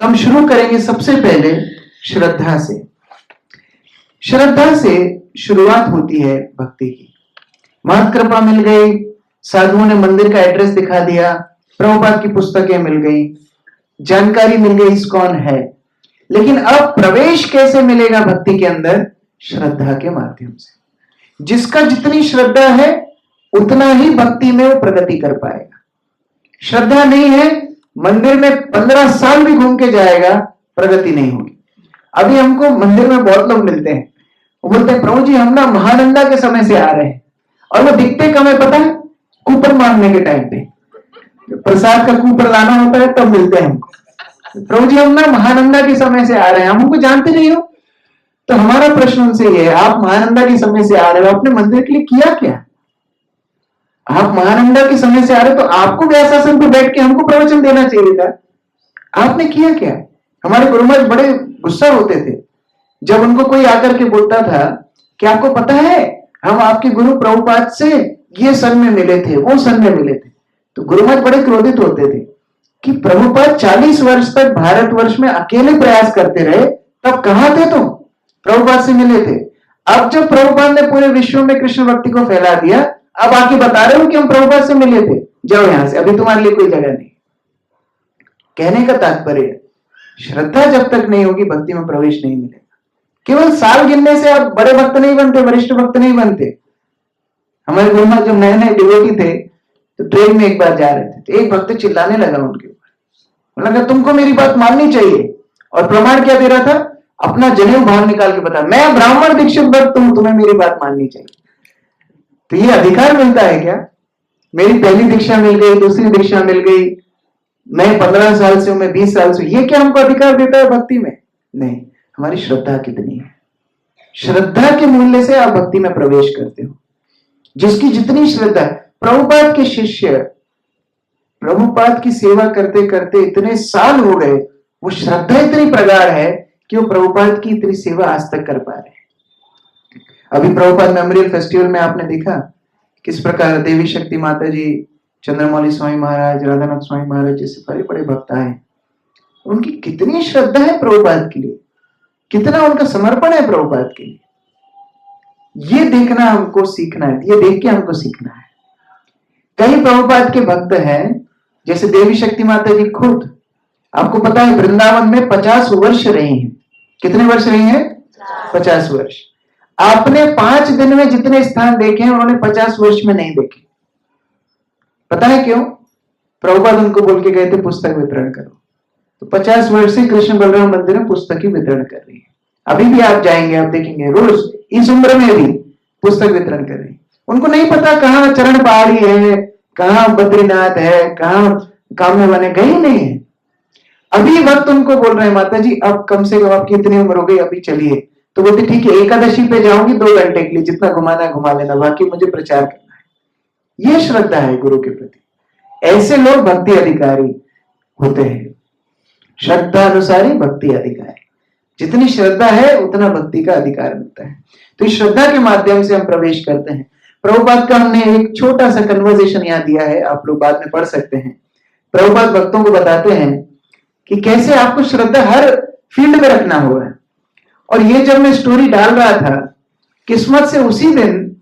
तो हम शुरू करेंगे सबसे पहले श्रद्धा से। श्रद्धा से शुरुआत होती है भक्ति की। महत कृपा मिल गई, साधुओं ने मंदिर का एड्रेस दिखा दिया, प्रभुपाद की पुस्तकें मिल गई, जानकारी मिल गई इस्कॉन है, लेकिन अब प्रवेश कैसे मिलेगा भक्ति के अंदर? श्रद्धा के माध्यम से। जिसका जितनी श्रद्धा है उतना ही भक्ति में वो प्रगति कर पाएगा। श्रद्धा नहीं है, मंदिर में 15 साल भी घूम के जाएगा, प्रगति नहीं होगी। अभी हमको मंदिर में बहुत लोग मिलते हैं, वो बोलते हैं प्रभु जी हम ना महानंदा के समय से आ रहे हैं, और वो दिखते कम है पता है? कूपर मांगने के टाइम पे प्रसाद का कूपर लाना होता है तब मिलते हैं हमको। प्रभु जी हम ना महानंदा के समय से आ रहे हैं, हम हमको जानते नहीं हो। तो हमारा प्रश्न उनसे ये है, आप महानंदा के समय से आ रहे हो, अपने मंदिर के लिए किया क्या? आप महानंदा के समय से आ रहे तो आपको व्यासासन पर बैठ के हमको प्रवचन देना चाहिए था। आपने किया क्या? हमारे गुरु महाराज बड़े गुस्सा होते थे जब उनको कोई आकर के बोलता था कि आपको पता है हम आपके गुरु प्रभुपाद से ये सन में मिले थे, वो सन में मिले थे। तो गुरु महाराज बड़े क्रोधित होते थे कि प्रभुपाद 40 वर्ष तक भारतवर्ष में अकेले प्रयास करते रहे, तब कहां थे तुम? प्रभुपाद से मिले थे। अब जब प्रभुपाद ने पूरे विश्व में कृष्ण भक्ति को फैला दिया, अब आके बता रहे हो कि हम प्रभुपाद से मिले थे, जाओ यहां से, अभी तुम्हारे लिए कोई जगह नहीं। कहने का तात्पर्य श्रद्धा जब तक नहीं होगी भक्ति में प्रवेश नहीं मिलेगा। केवल साल गिनने से आप बड़े भक्त नहीं बनते, वरिष्ठ भक्त नहीं बनते। हमारे गुरु महाराज जब नए नए डिवोटी थे तो ट्रेन में एक बार जा रहे थे, तो एक भक्त चिल्लाने लगा उनके ऊपर, लगा तुमको मेरी बात माननी चाहिए। और प्रमाण क्या दे रहा था? अपना जनेऊ बाहर निकाल के बता, मैं ब्राह्मण दीक्षित भक्त हूं, तुम्हें मेरी बात माननी चाहिए। तो ये अधिकार मिलता है क्या? मेरी पहली दीक्षा मिल गई, दूसरी दीक्षा मिल गई, मैं 15 साल से हूं, मैं 20 साल से, ये क्या हमको अधिकार देता है भक्ति में? नहीं। हमारी श्रद्धा कितनी है? श्रद्धा के मूल्य से आप भक्ति में प्रवेश करते हो। जिसकी जितनी श्रद्धा, प्रभुपाद के शिष्य प्रभुपाद की सेवा करते करते इतने साल हो गए, वो श्रद्धा इतनी प्रगाढ़ है कि वो प्रभुपाद की इतनी सेवा आज तक कर पा रहे हैं। अभी प्रभुपाद मेमोरियल फेस्टिवल में आपने देखा किस प्रकार देवी शक्ति माता जी, चंद्रमौली स्वामी महाराज, राधानाथ स्वामी महाराज जैसे बड़े बड़े भक्त आए, उनकी कितनी श्रद्धा है प्रभुपाद के लिए, कितना उनका समर्पण है प्रभुपाद के लिए। ये देखना हमको सीखना है, ये देख के हमको सीखना है। कई प्रभुपाद के भक्त हैं, जैसे देवी शक्ति माता जी खुद, आपको पता है वृंदावन में 50 वर्ष रही हैं। कितने वर्ष रही हैं? 50 वर्ष। आपने 5 दिन में जितने स्थान देखे हैं उन्होंने 50 वर्ष में नहीं देखे। पता है क्यों? प्रभुपाद उनको बोल के गए थे पुस्तक वितरण करो, तो 50 वर्ष से कृष्ण बलराम मंदिर में पुस्तक ही वितरण कर रही है। अभी भी आप जाएंगे, आप देखेंगे रोज इस उम्र में भी पुस्तक वितरण कर रही है। उनको नहीं पता कहाँ चरण पहाड़ी है, कहाँ बद्रीनाथ है, कहाँ काम्य वन गई नहीं है। अभी वक्त उनको बोल रहे हैं माता जी अब कम से कम आपकी इतनी उम्र हो गई, अभी चलिए। तो बोलते ठीक है, एकादशी पे जाऊंगी 2 घंटे के लिए, जितना घुमाना है घुमा लेना, बाकी मुझे प्रचार करना है। ये श्रद्धा है गुरु के प्रति। ऐसे लोग भक्ति अधिकारी होते हैं। श्रद्धा अनुसारी भक्ति अधिकारी। जितनी श्रद्धा है उतना भक्ति का अधिकार मिलता है। तो इस श्रद्धा के माध्यम से हम प्रवेश करते हैं। प्रभुपाद का हमने एक छोटा सा कन्वर्सेशन यहाँ दिया है, आप लोग बाद में पढ़ सकते हैं। प्रभुपाद भक्तों को बताते हैं कि कैसे आपको श्रद्धा हर फील्ड में रखना होगा। और ये जब मैं स्टोरी डाल रहा था, किस्मत से उसी दिन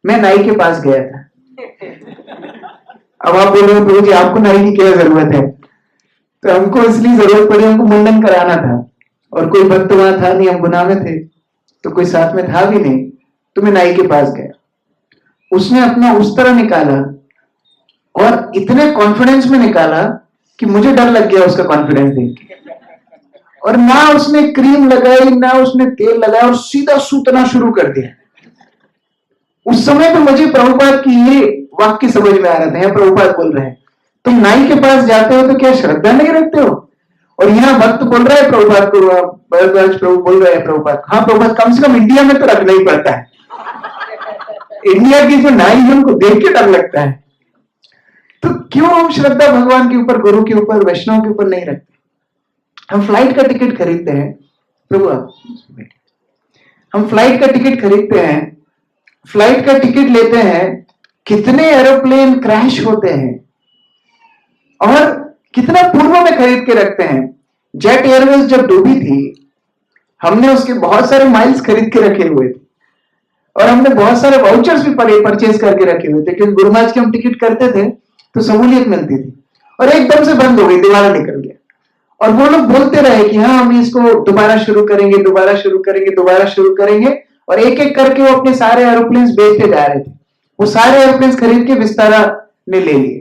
मैं नाई के पास गया था। अब आप बोल रहे हो प्रभु जी आपको नाई की क्या जरूरत है? तो हमको इसलिए जरूरत पड़ी, हमको मुंडन कराना था और कोई भक्त वहां था नहीं, हम गुनाह में थे, तो कोई साथ में था भी नहीं, तो मैं नाई के पास गया। उसने अपना उस तरह निकाला और इतने कॉन्फिडेंस में निकाला कि मुझे डर लग गया उसका कॉन्फिडेंस देख के। और ना उसने क्रीम लगाई, ना उसने तेल लगाया, और सीधा सूतना शुरू कर दिया। उस समय तो मुझे प्रभुपाद की ये वाक्य समझ में आ रहा था। प्रभुपाद बोल रहे हैं तुम नाई के पास जाते हो तो क्या श्रद्धा नहीं रखते हो? और यहाँ भक्त बोल रहा है प्रभुपाद को, भरद्वाज प्रभु बोल रहे हैं प्रभुपाद, हाँ प्रभुपाद कम से कम इंडिया में तो रखना ही पड़ता है। इंडिया की जो नाई है उनको देख के डर लगता है। तो क्यों हम श्रद्धा भगवान के ऊपर, गुरु के ऊपर, वैष्णव के ऊपर नहीं रखते? हम फ्लाइट का टिकट खरीदते हैं, प्रभु हम फ्लाइट का टिकट खरीदते हैं, फ्लाइट का टिकट लेते हैं, कितने एरोप्लेन क्रैश होते हैं और कितना पूर्व में खरीद के रखते हैं। जेट एयरवेज जब डूबी थी, हमने उसके बहुत सारे माइल्स खरीद के रखे हुए थे और हमने बहुत सारे वाउचर्स भी परचेज करके रखे हुए थे, क्योंकि गुरु महाराज की हम टिकट करते थे तो सहूलियत मिलती थी, और एकदम से बंद हो गई, दोबारा निकल गया। और वो लोग बोलते रहे कि हाँ हम इसको दोबारा शुरू करेंगे, दोबारा शुरू करेंगे, दोबारा शुरू करेंगे, और एक एक करके वो अपने सारे एरोप्लेन्स बेचते जा रहे थे। वो सारे एरोप्लेन्स खरीद के विस्तारा ने ले लिए।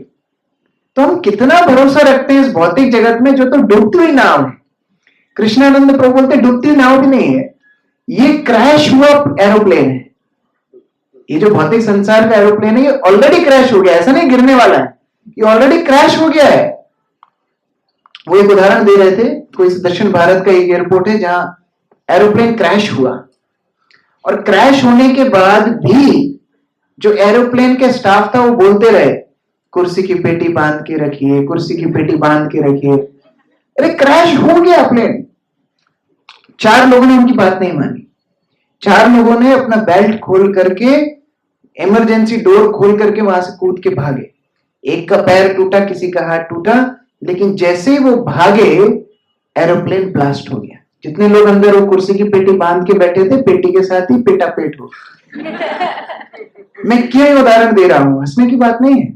तो हम कितना भरोसा रखते हैं इस भौतिक जगत में, जो तो डूबती हुई नाव है। कृष्णानंद प्रभु बोलते डूबती हुई नाव भी नहीं है, ये क्रैश हुआ एरोप्लेन है। ये जो भौतिक संसार का एरोप्लेन है, ये ऑलरेडी क्रैश हो गया, ऐसा नहीं गिरने वाला है, ये ऑलरेडी क्रैश हो गया है। वो एक उदाहरण दे रहे थे, कोई दक्षिण भारत का एक एयरपोर्ट है जहां एरोप्लेन क्रैश हुआ, और क्रैश होने के बाद भी जो एरोप्लेन के स्टाफ था वो बोलते रहे कुर्सी की पेटी बांध के रखिए, कुर्सी की पेटी बांध के रखिए। अरे क्रैश हो गया प्लेन। 4 लोगों ने उनकी बात नहीं मानी। 4 लोगों ने अपना बेल्ट खोल करके, इमरजेंसी डोर खोल करके वहां से कूद के भागे। एक का पैर टूटा, किसी का हाथ टूटा, लेकिन जैसे ही वो भागे एरोप्लेन ब्लास्ट हो गया। जितने लोग अंदर वो कुर्सी की पेटी बांध के बैठे थे, पेटी के साथ ही पेटा पेट हो। मैं क्यों उदाहरण दे रहा हूं, हंसने की बात नहीं है।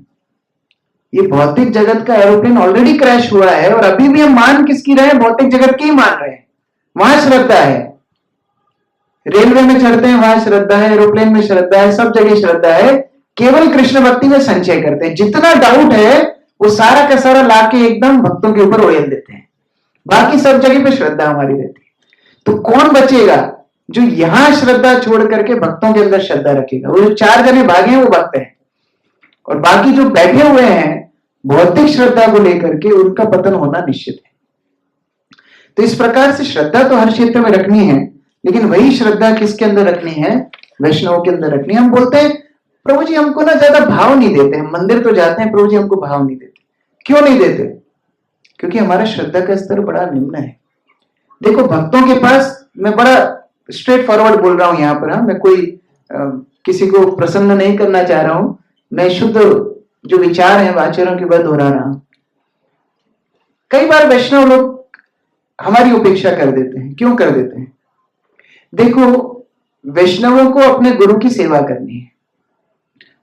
ये भौतिक जगत का एरोप्लेन ऑलरेडी क्रैश हुआ है, और अभी भी हम मान किसकी रहे हैं? भौतिक जगत की मान रहे हैं। वहां श्रद्धा है, रेलवे में चढ़ते हैं वहां श्रद्धा है, एरोप्लेन में श्रद्धा है, सब जगह श्रद्धा है। केवल कृष्ण भक्ति में संचय करते हैं। जितना डाउट है वो सारा का सारा लाके एकदम भक्तों के ऊपर ओयल देते हैं, बाकी सब जगह पे श्रद्धा हमारी रहती है। तो कौन बचेगा जो यहां श्रद्धा छोड़ करके भक्तों के अंदर श्रद्धा रखेगा? वो जो 4 जने भागे हैं वो भक्त हैं, और बाकी जो बैठे हुए हैं भौतिक श्रद्धा को लेकर के, उनका पतन होना निश्चित है। तो इस प्रकार से श्रद्धा तो हर क्षेत्र में रखनी है, लेकिन वही श्रद्धा किसके अंदर रखनी है? वैष्णव के अंदर रखनी है। हम बोलते हैं प्रभु जी हमको ना ज्यादा भाव नहीं देते, हम मंदिर तो जाते हैं, प्रभु जी हमको भाव नहीं देते। क्यों नहीं देते? क्योंकि हमारा श्रद्धा का स्तर बड़ा निम्न है। देखो भक्तों के पास, मैं बड़ा स्ट्रेट फॉरवर्ड बोल रहा हूं यहां पर, मैं कोई किसी को प्रसन्न नहीं करना चाह रहा हूं, मैं शुद्ध जो विचार है आचरण के बाद दोहरा रहा हूं। कई बार वैष्णव लोग हमारी उपेक्षा कर देते हैं। क्यों कर देते हैं? देखो वैष्णवों को अपने गुरु की सेवा करनी है,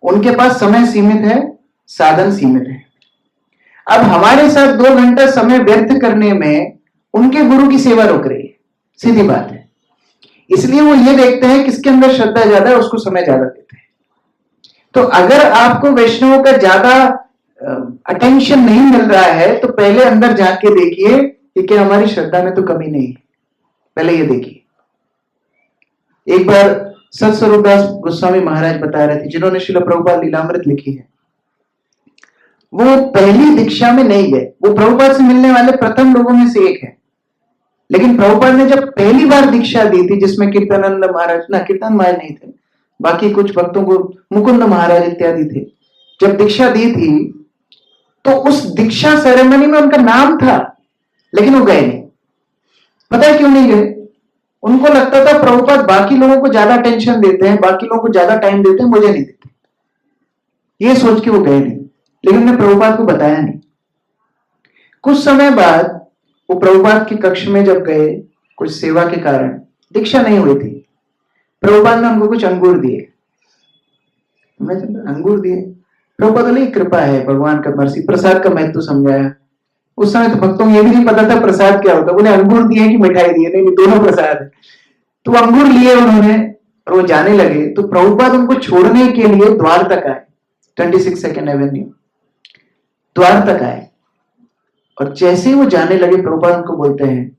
उनके पास समय सीमित है, साधन सीमित है। अब हमारे साथ 2 घंटा समय व्यर्थ करने में उनके गुरु की सेवा रुक रही है, सीधी बात है। इसलिए वो ये देखते हैं किसके अंदर श्रद्धा ज्यादा है, उसको समय ज्यादा देते हैं। तो अगर आपको वैष्णवों का ज्यादा अटेंशन नहीं मिल रहा है, तो पहले अंदर जाके देखिए कि क्या हमारी श्रद्धा में तो कमी नहीं है। पहले ये देखिए। एक बार सत्स्वरूपदास गोस्वामी महाराज बता रहे थे, जिन्होंने श्रील प्रभुपाद लीलामृत लिखी है, वो पहली दीक्षा में नहीं गए। वो प्रभुपाद से मिलने वाले प्रथम लोगों में से एक है, लेकिन प्रभुपाद ने जब पहली बार दीक्षा दी थी, जिसमें कीर्तनानंद महाराज, ना कीर्तन महाराज नहीं थे, बाकी कुछ भक्तों को मुकुंद महाराज इत्यादि थे, जब दीक्षा दी थी तो उस दीक्षा सेरेमनी में उनका नाम था, लेकिन वो गए नहीं। पता है क्यों नहीं गए? उनको लगता था प्रभुपाद बाकी लोगों को ज्यादा टेंशन देते हैं, बाकी लोगों को ज्यादा टाइम देते हैं, मुझे नहीं देते, ये सोच के वो गए नहीं। लेकिन उन्होंने प्रभुपाद को बताया नहीं। कुछ समय बाद वो प्रभुपाद के कक्ष में जब गए, कुछ सेवा के कारण दीक्षा नहीं हुई थी, प्रभुपाद ने उनको कुछ अंगूर दिए। अंगूर दिए, प्रभुपाद ने कृपा है, भगवान का मर्सी, प्रसाद का महत्व समझाया। उस समय तो भक्तों को ये भी नहीं पता था प्रसाद क्या होता, उन्हें अंगूर दिए कि मिठाई दिए, नहीं दोनों प्रसाद है। तो अंगूर लिए उन्होंने और वो जाने लगे। तो प्रभुपाद उनको छोड़ने के लिए द्वार तक आए, 26 सेकंड एवेन्यू द्वार तक आए, और जैसे ही वो जाने लगे प्रभुपाद उनको बोलते हैं,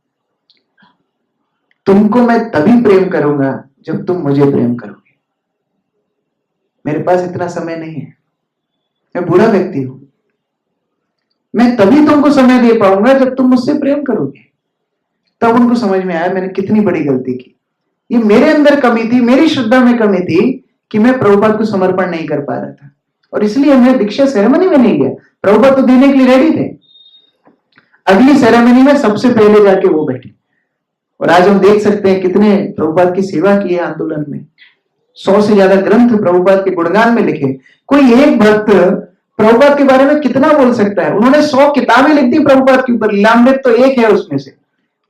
तुमको मैं तभी प्रेम करूंगा जब तुम मुझे प्रेम करोगे। मेरे पास इतना समय नहीं है, मैं बूढ़ा व्यक्ति हूं, मैं तभी तुमको समय दे पाऊंगा जब तुम मुझसे प्रेम करोगे। तब उनको समझ में आया मैंने कितनी बड़ी गलती की। ये मेरे अंदर कमी थी, मेरी श्रद्धा में कमी थी कि मैं प्रभुपाद को समर्पण नहीं कर पा रहा था, और इसलिए मैं दीक्षा सेरेमनी में नहीं गया। प्रभुपाद तो देने के लिए रेडी थे। अगली सेरेमनी में सबसे पहले जाके वो बैठे, और आज हम देख सकते हैं कितने प्रभुपाद की सेवा की है आंदोलन में। 100 से ज्यादा ग्रंथ प्रभुपाद के गुणगान में लिखे। कोई एक भक्त प्रभुपाद के बारे में कितना बोल सकता है? उन्होंने 100 किताबें लिख दी प्रभुपाद के ऊपर, लीलामृत तो एक है उसमें से।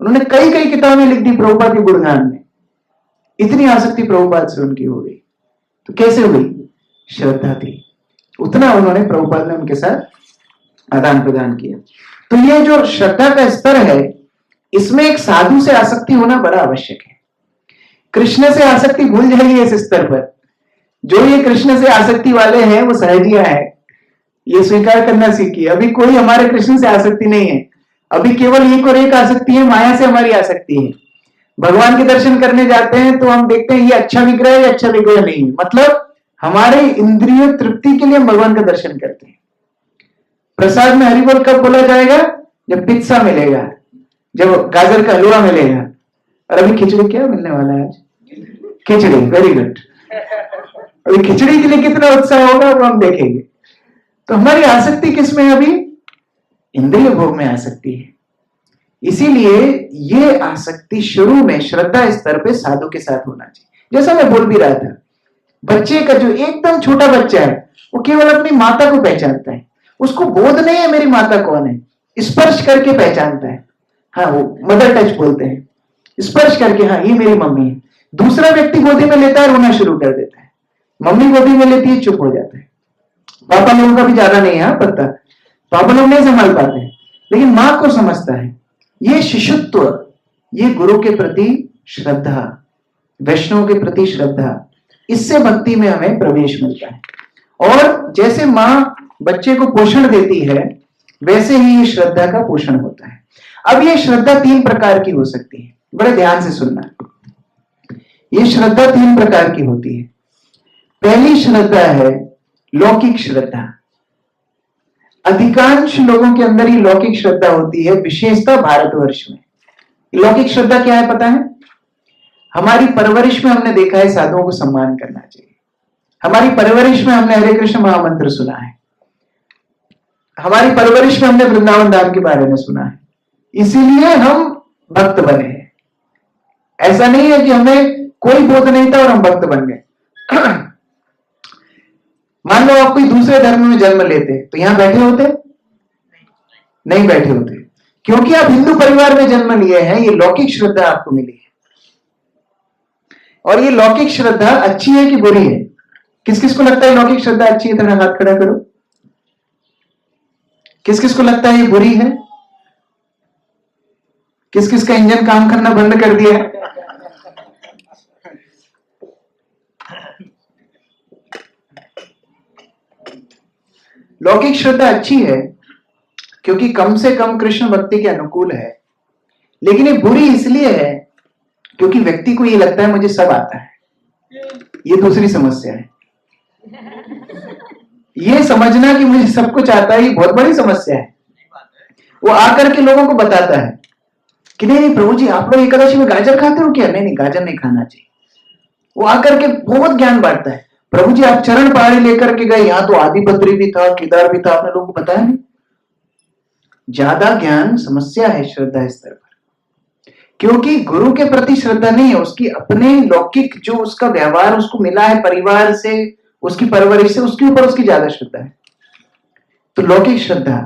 उन्होंने कई कई किताबें लिख दी प्रभुपाद के गुणगान में। इतनी आसक्ति प्रभुपाद से उनकी हो गई। तो कैसे हुई? श्रद्धा थी, उतना उन्होंने प्रभुपाद ने उनके साथ आदान प्रदान किया। तो ये जो श्रद्धा का स्तर है, इसमें एक साधु से आसक्ति होना बड़ा आवश्यक है। कृष्ण से आसक्ति भूल जाइए इस स्तर पर। जो ये कृष्ण से आसक्ति वाले हैं वो सहजिया है, ये स्वीकार करना सीखिए। अभी कोई हमारे कृष्ण से आसक्ति नहीं है, अभी केवल एक और एक आसक्ति है, माया से हमारी आसक्ति है। भगवान के दर्शन करने जाते हैं तो हम देखते हैं ये अच्छा विग्रह है, अच्छा विग्रह नहीं है। मतलब हमारे इंद्रिय तृप्ति के लिए हम भगवान का दर्शन करते हैं। प्रसाद में हरिबोल कब बोला जाएगा? जब पिज्जा मिलेगा, जब गाजर का हलवा मिलेगा। और अभी खिचड़ी क्या मिलने वाला है? आज खिचड़ी, वेरी गुड। अभी खिचड़ी के लिए कितना उत्साह होगा वो हम देखेंगे। तो हमारी आसक्ति किसमें है? अभी इंद्रिय भोग में आसक्ति है। इसीलिए ये आसक्ति शुरू में श्रद्धा स्तर पे साधु के साथ होना चाहिए। जैसा मैं बोल भी रहा था, बच्चे का जो एकदम छोटा बच्चा है वो केवल अपनी माता को पहचानता है, उसको बोध नहीं है मेरी माता कौन है, स्पर्श करके पहचानता है। हाँ, वो मदर टच बोलते हैं, स्पर्श करके हाँ ये मेरी मम्मी है। दूसरा व्यक्ति गोदी में लेता है, रोना शुरू कर देता है। मम्मी गोदी में लेती है, चुप हो जाता है। पापा लोगों का भी ज्यादा नहीं है पता, पापा लोग नहीं संभाल पाते हैं, लेकिन मां को समझता है। ये शिशुत्व, ये गुरु के प्रति श्रद्धा, वैष्णव के प्रति श्रद्धा, इससे भक्ति में हमें प्रवेश मिलता है। और जैसे मां बच्चे को पोषण देती है, वैसे ही ये श्रद्धा का पोषण होता है। अब ये श्रद्धा 3 प्रकार की हो सकती है, बड़े ध्यान से सुनना। ये श्रद्धा 3 प्रकार की होती है। पहली श्रद्धा है लौकिक श्रद्धा। अधिकांश लोगों के अंदर ही लौकिक श्रद्धा होती है, विशेषतः भारतवर्ष में। लौकिक श्रद्धा क्या है पता है? हमारी परवरिश में हमने देखा है साधुओं को सम्मान करना चाहिए। हमारी परवरिश में हमने हरे कृष्ण महामंत्र सुना है। हमारी परवरिश में हमने वृंदावन धाम के बारे में सुना है, इसीलिए हम भक्त बने हैं। ऐसा नहीं है कि हमें कोई बोध नहीं था और हम भक्त बन गए। मान लो आप कोई दूसरे धर्म में जन्म लेते तो यहां बैठे होते? नहीं बैठे होते, क्योंकि आप हिंदू परिवार में जन्म लिए हैं। ये लौकिक श्रद्धा आपको मिली है। और ये लौकिक श्रद्धा अच्छी है कि बुरी है? किस किस को लगता है लौकिक श्रद्धा अच्छी है? थोड़ा हाथ खड़ा करो। किस किस को लगता है ये बुरी है? किस किस का इंजन काम करना बंद कर दिया है? लौकिक श्रद्धा अच्छी है क्योंकि कम से कम कृष्ण भक्ति के अनुकूल है, लेकिन ये बुरी इसलिए है क्योंकि व्यक्ति को ये लगता है मुझे सब आता है। ये दूसरी समस्या है। ये समझना कि मुझे सब कुछ आता है, ये बहुत बड़ी समस्या है। वो आकर के लोगों को बताता है कि नहीं नहीं प्रभु जी, आप लोग एकादशी में गाजर खाते हो क्या? नहीं नहीं, गाजर नहीं खाना चाहिए। वो आकर के बहुत ज्ञान बांटता है। प्रभु जी, आप चरण पहाड़ी लेकर के गए, यहां तो आदिबद्री भी था, केदार भी था, आपने लोगों को बताया नहीं। ज्यादा ज्ञान समस्या है श्रद्धा स्तर पर, क्योंकि गुरु के प्रति श्रद्धा नहीं है, उसकी अपने लौकिक जो उसका व्यवहार उसको मिला है परिवार से, उसकी परवरिश से, उसके ऊपर उसकी ज्यादा श्रद्धा है। तो लौकिक श्रद्धा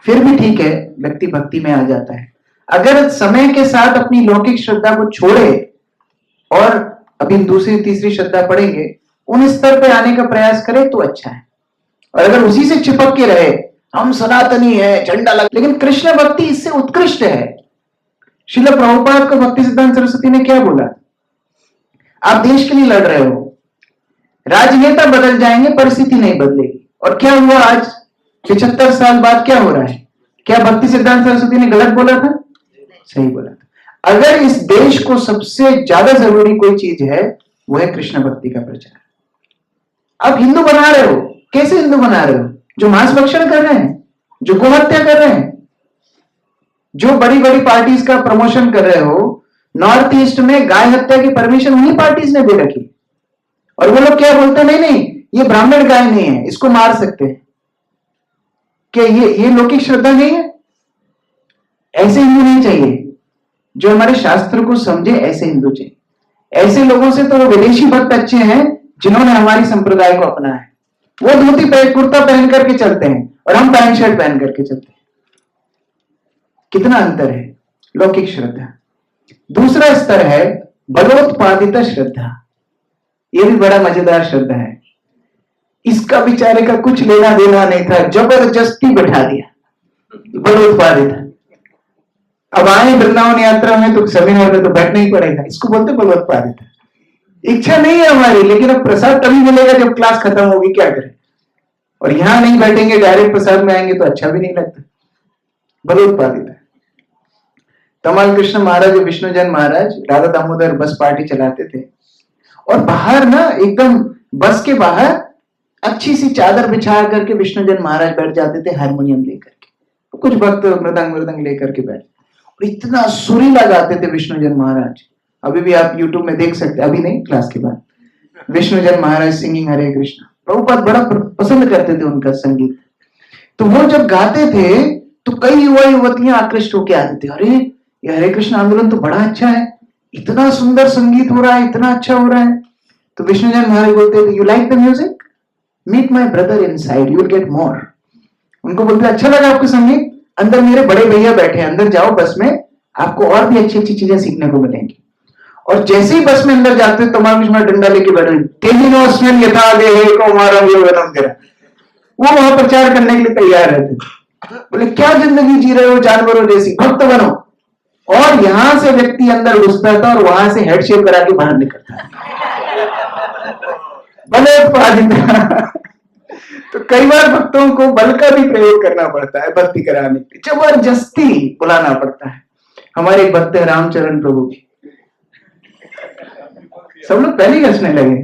फिर भी ठीक है, व्यक्ति भक्ति में आ जाता है। अगर समय के साथ अपनी लौकिक श्रद्धा को छोड़े और अभी दूसरी तीसरी श्रद्धा पढ़ेंगे, उन स्तर पे आने का प्रयास करे तो अच्छा है। और अगर उसी से चिपक के रहे, हम सनातनी है, झंडा लग, लेकिन कृष्ण भक्ति इससे उत्कृष्ट है। श्रील प्रभुपाद को भक्ति सिद्धांत सरस्वती ने क्या बोला? आप देश के लिए लड़ रहे हो, राजनेता बदल जाएंगे, परिस्थिति नहीं बदलेगी। और क्या हुआ? आज 75 साल बाद क्या हो रहा है? क्या भक्ति सिद्धांत सरस्वती ने गलत बोला था? सही बोला था। अगर इस देश को सबसे ज्यादा जरूरी कोई चीज है, वो है कृष्ण भक्ति का प्रचार। आप हिंदू बना रहे हो, कैसे हिंदू बना रहे हो? जो मांस भक्षण कर रहे हैं, जो गोहत्या कर रहे हैं, जो बड़ी बड़ी पार्टीज का प्रमोशन कर रहे हो। नॉर्थ ईस्ट में गाय हत्या की परमिशन उन्हीं पार्टीज ने दे रखी, और वो लोग क्या बोलते हैं? नहीं नहीं, ये ब्राह्मण गाय नहीं है, इसको मार सकते हैं। क्या ये लौकिक श्रद्धा नहीं है? ऐसे हिंदू नहीं चाहिए, जो हमारे शास्त्र को समझे, ऐसे हिंदू चाहिए। ऐसे लोगों से तो वो विदेशी भक्त अच्छे हैं जिन्होंने हमारी संप्रदाय को अपनाया है। वो धोती कुर्ता पहन करके चलते हैं और हम पैंट शर्ट पहन करके चलते हैं। कितना अंतर है। लौकिक श्रद्धा। दूसरा स्तर है बलोत्पादित श्रद्धा। यह भी बड़ा मजेदार श्रद्धा है। इसका बेचारे का कुछ लेना देना नहीं था, जबरदस्ती बैठा दिया, बलोत्पादित। अब आए वृंदावन यात्रा में तो सेमिनार में तो बैठना ही पड़ेगा, इसको बोलते बलोत्पादित। इच्छा नहीं है हमारी, लेकिन अब प्रसाद तभी मिलेगा जब क्लास खत्म होगी, क्या करें। और यहां नहीं बैठेंगे, डायरेक्ट प्रसाद में आएंगे तो अच्छा भी नहीं लगता, बलोत्पादित। तमाल कृष्ण महाराज और विष्णुजन महाराज राधा दामोदर बस पार्टी चलाते थे, और बाहर ना एकदम बस के बाहर अच्छी सी चादर बिछा करके विष्णुजन महाराज बैठ जाते थे हारमोनियम लेकर के, कुछ भक्त मृदंग लेकर के बैठ, और इतना सुरीला गाते थे विष्णुजन महाराज। अभी भी आप YouTube में देख सकते, अभी नहीं क्लास के बाद, विष्णुजन महाराज सिंगिंग हरे कृष्ण। प्रभुपाद बड़ा पसंद करते थे उनका संगीत। तो वो जब गाते थे तो कई युवा युवतियां आकृष्ट होकर आते थे, अरे ये हरे कृष्ण आंदोलन तो बड़ा अच्छा है, इतना सुंदर संगीत हो रहा है, इतना अच्छा हो रहा है। तो विष्णुजन महाराज बोलते थे, you like the music, meet my brother inside, you will get more. उनको बोलते, अच्छा लगा आपको संगीत, अंदर मेरे बड़े भैया बैठे हैं, अंदर जाओ बस में, आपको और भी अच्छी अच्छी चीजें सीखने को मिलेंगी। और जैसे ही बस में अंदर जाते तमाम डंडा लेके बैठे, वो वहां प्रचार करने के लिए तैयार रहते थे। बोले क्या जिंदगी जी रहे हो जानवरों जैसी, भक्त बनो। और यहां से व्यक्ति अंदर घुसता था और वहां से हेडशेप करा के बाहर निकलता है, बलोत्पादित। तो कई बार भक्तों को बल का भी प्रयोग करना पड़ता है भक्ति कराने के लिए, जबरदस्ती बुलाना पड़ता है। हमारे एक भक्त है रामचरण प्रभु की, सब लोग पहले ही हंसने लगे।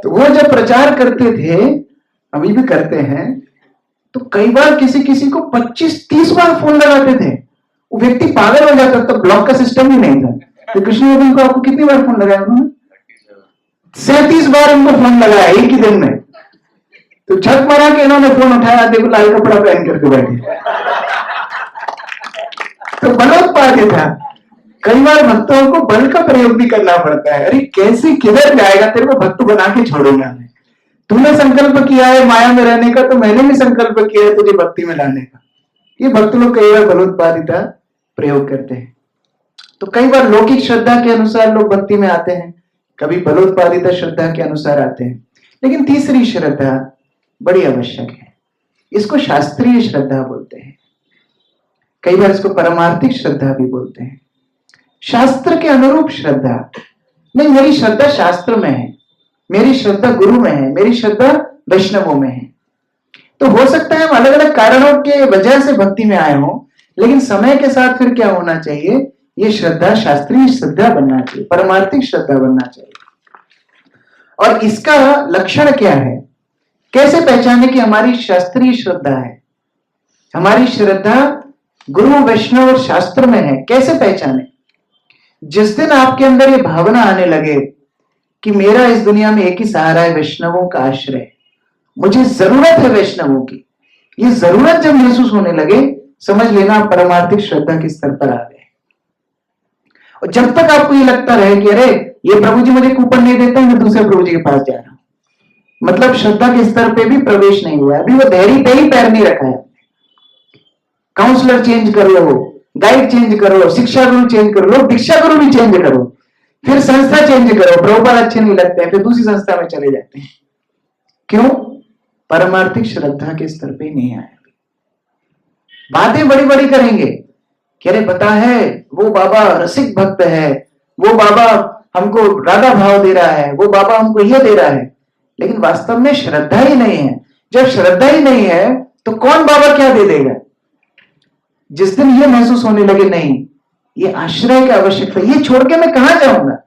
तो वो जब प्रचार करते थे, अभी भी करते हैं, तो कई बार किसी किसी को 25-30 बार फोन लगाते थे, वो व्यक्ति पागल हो जाता। तो ब्लॉक का सिस्टम ही नहीं था। तो कृष्ण गोविंद को आपको कितनी बार फोन लगाया उन्होंने? 37 बार उनको फोन लगाया एक ही दिन में। तो छक मारा के इन्होंने फोन उठाया, देखो लाल कपड़ा पहन करके बैठे। तो बलोत्पादित था। कई बार भक्तों को बल का प्रयोग भी करना पड़ता है। अरे कैसे किधर जाएगा, तेरे को भक्त बना के छोड़ूंगा मैं। तूने संकल्प किया है माया में रहने का, तो मैंने भी संकल्प किया है तुझे भक्ति में लाने का। ये भक्त लोग कई बार बलोत्पादिता प्रयोग करते हैं। तो कई बार लौकिक श्रद्धा के अनुसार लोग भक्ति में आते हैं, कभी बलोत्पादिता श्रद्धा के अनुसार आते हैं। लेकिन तीसरी श्रद्धा बड़ी आवश्यक है, इसको शास्त्रीय श्रद्धा बोलते हैं, कई बार इसको परमार्थिक श्रद्धा भी बोलते हैं। शास्त्र के अनुरूप श्रद्धा नहीं, मेरी श्रद्धा शास्त्र में है, मेरी श्रद्धा गुरु में है, मेरी श्रद्धा वैष्णवों में है। तो हो सकता है हम अलग अलग कारणों के वजह से भक्ति में आए हों, लेकिन समय के साथ फिर क्या होना चाहिए, ये श्रद्धा शास्त्रीय श्रद्धा बनना चाहिए, परमार्थिक श्रद्धा बनना चाहिए। और इसका लक्षण क्या है, कैसे पहचाने कि हमारी शास्त्रीय श्रद्धा है, हमारी श्रद्धा गुरु वैष्णव और शास्त्र में है, कैसे पहचाने? जिस दिन आपके अंदर ये भावना आने लगे कि मेरा इस दुनिया में एक ही सहारा है, वैष्णवों का आश्रय, मुझे जरूरत है वैष्णवों की, ये जरूरत जब महसूस होने लगे, समझ लेना आप परमार्थिक श्रद्धा के स्तर पर आ गए। और जब तक आपको ये लगता रहे कि अरे ये प्रभु जी मुझे कूपन नहीं देते, मैं दूसरे प्रभु जी के पास जा रहा हूं, मतलब श्रद्धा के स्तर पे भी प्रवेश नहीं हुआ, अभी वो धैर्य पे ही पैर नहीं रखा है। काउंसलर चेंज कर लो, गाइड चेंज करो, शिक्षा गुरु चेंज कर लो, दीक्षा गुरु भी चेंज करो, फिर संस्था चेंज करो, प्रभुपाद अच्छे नहीं लगते हैं, फिर दूसरी संस्था में चले जाते हैं। क्यों? परमार्थिक श्रद्धा के स्तर पे नहीं आए। बातें बड़ी बड़ी करेंगे कि अरे पता है वो बाबा रसिक भक्त है, वो बाबा हमको राधा भाव दे रहा है, वो बाबा हमको ये दे रहा है, लेकिन वास्तव में श्रद्धा ही नहीं है। जब श्रद्धा ही नहीं है तो कौन बाबा क्या दे देगा? जिस दिन ये महसूस होने लगे नहीं ये आश्रय की आवश्यकता, ये छोड़ के मैं कहां जाऊंगा,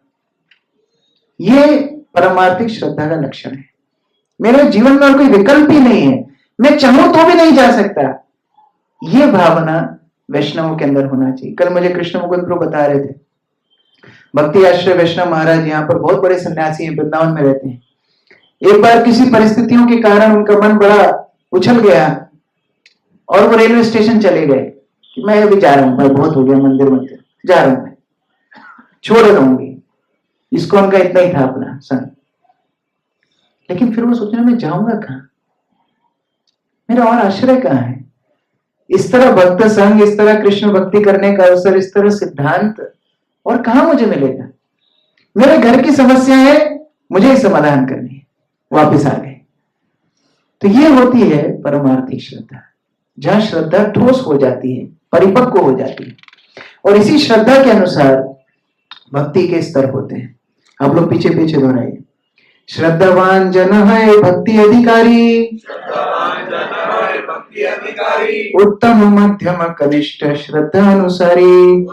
ये परमार्थिक श्रद्धा का लक्षण है। मेरे जीवन में और कोई विकल्प ही नहीं है, मैं चाहूं तो भी नहीं जा सकता, ये भावना वैष्णवों के अंदर होना चाहिए। कल मुझे कृष्ण मुकुंद प्रभु बता रहे थे, भक्ति आश्रय वैष्णव महाराज यहाँ पर बहुत बड़े सन्यासी हैं, वृंदावन में रहते हैं। एक बार किसी परिस्थितियों के कारण उनका मन बड़ा उछल गया और वो रेलवे स्टेशन चले गए कि मैं अभी जा रहा हूं भाई, बहुत हो गया मंदिर जा रहा हूं, मैं छोड़ दूंगी। इसको उनका इतना ही था अपना संग। लेकिन फिर वो सोचने में जाऊंगा कहां, मेरा और आश्रय कहां है? इस तरह भक्त संग, इस तरह कृष्ण भक्ति करने का अवसर, इस तरह सिद्धांत और कहां मुझे मिलेगा? मेरे घर की समस्या है, मुझे ही समाधान करनी है। वापिस आ गए। तो ये होती है परमार्थिक श्रद्धा, जहां श्रद्धा ठोस हो जाती है, परिपक्व हो जाती है, और इसी श्रद्धा के अनुसार भक्ति के स्तर होते हैं। आप लोग पीछे पीछे दोहराइए। श्रद्धावान जन है भक्ति अधिकारी, उत्तम मध्यम कनिष्ठ श्रद्धानुसारी।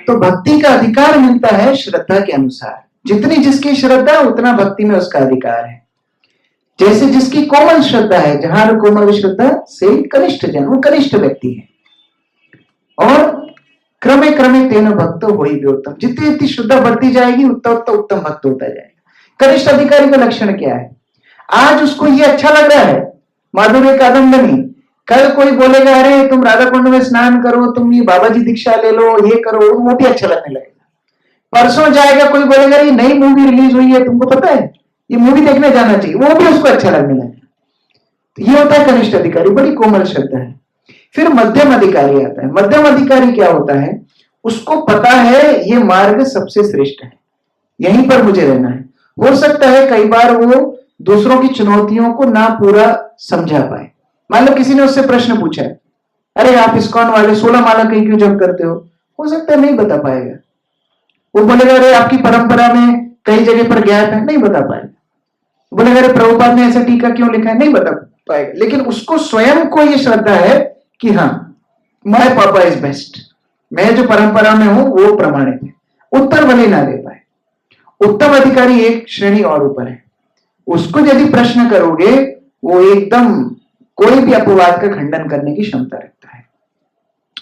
तो भक्ति का अधिकार मिलता है श्रद्धा के अनुसार। जितनी जिसकी श्रद्धा उतना भक्ति में उसका अधिकार है। जैसे जिसकी कोमल श्रद्धा है, जहां कोमल श्रद्धा से कनिष्ठ जन, वो कनिष्ठ व्यक्ति है। और क्रमे क्रमे तेन भक्त होई भी उत्तम, जितनी जितनी श्रद्धा बढ़ती जाएगी उतना उतना उत्तम भक्त होता जाएगा। कनिष्ठ अधिकारी का लक्षण क्या है? आज उसको ये अच्छा लग रहा है माधुर्य कादम्बनी, कल कोई बोलेगा अरे तुम राधा कुंड में स्नान करो, तुम ये बाबा जी दीक्षा ले लो, ये करो, वो भी अच्छा लगने लगेगा। परसों जाएगा कोई बोलेगा ये नई मूवी रिलीज हुई है, तुमको पता है, ये मूवी देखने जाना चाहिए, वो भी उसको अच्छा लगने लगेगा। तो ये होता है कनिष्ठ अधिकारी, बड़ी कोमल श्रद्धा है। फिर मध्यम अधिकारी आता है। मध्यम अधिकारी क्या होता है? उसको पता है ये मार्ग सबसे श्रेष्ठ है, यहीं पर मुझे रहना है। हो सकता है कई बार वो दूसरों की चुनौतियों को ना पूरा समझा पाए। मान लो किसी ने उससे प्रश्न पूछा है, अरे आप इस्कॉन वाले 16 माला कहीं क्यों जप करते हो सकता है नहीं बता पाएगा। वो बोलेगा अरे आपकी परंपरा में कई जगह पर गैप है, नहीं बता पाएगा। बोलेगा अरे प्रभुपाद ने ऐसा टीका क्यों लिखा है, नहीं बता पाएगा। लेकिन उसको स्वयं को ये श्रद्धा है कि हाँ माय पापा इज बेस्ट, मैं जो परंपरा में हूं वो प्रमाणित है। उत्तर भले ना दे पाए। उत्तम अधिकारी एक श्रेणी और ऊपर है। उसको यदि प्रश्न करोगे वो एकदम कोई भी अपवाद का खंडन करने की क्षमता रखता है,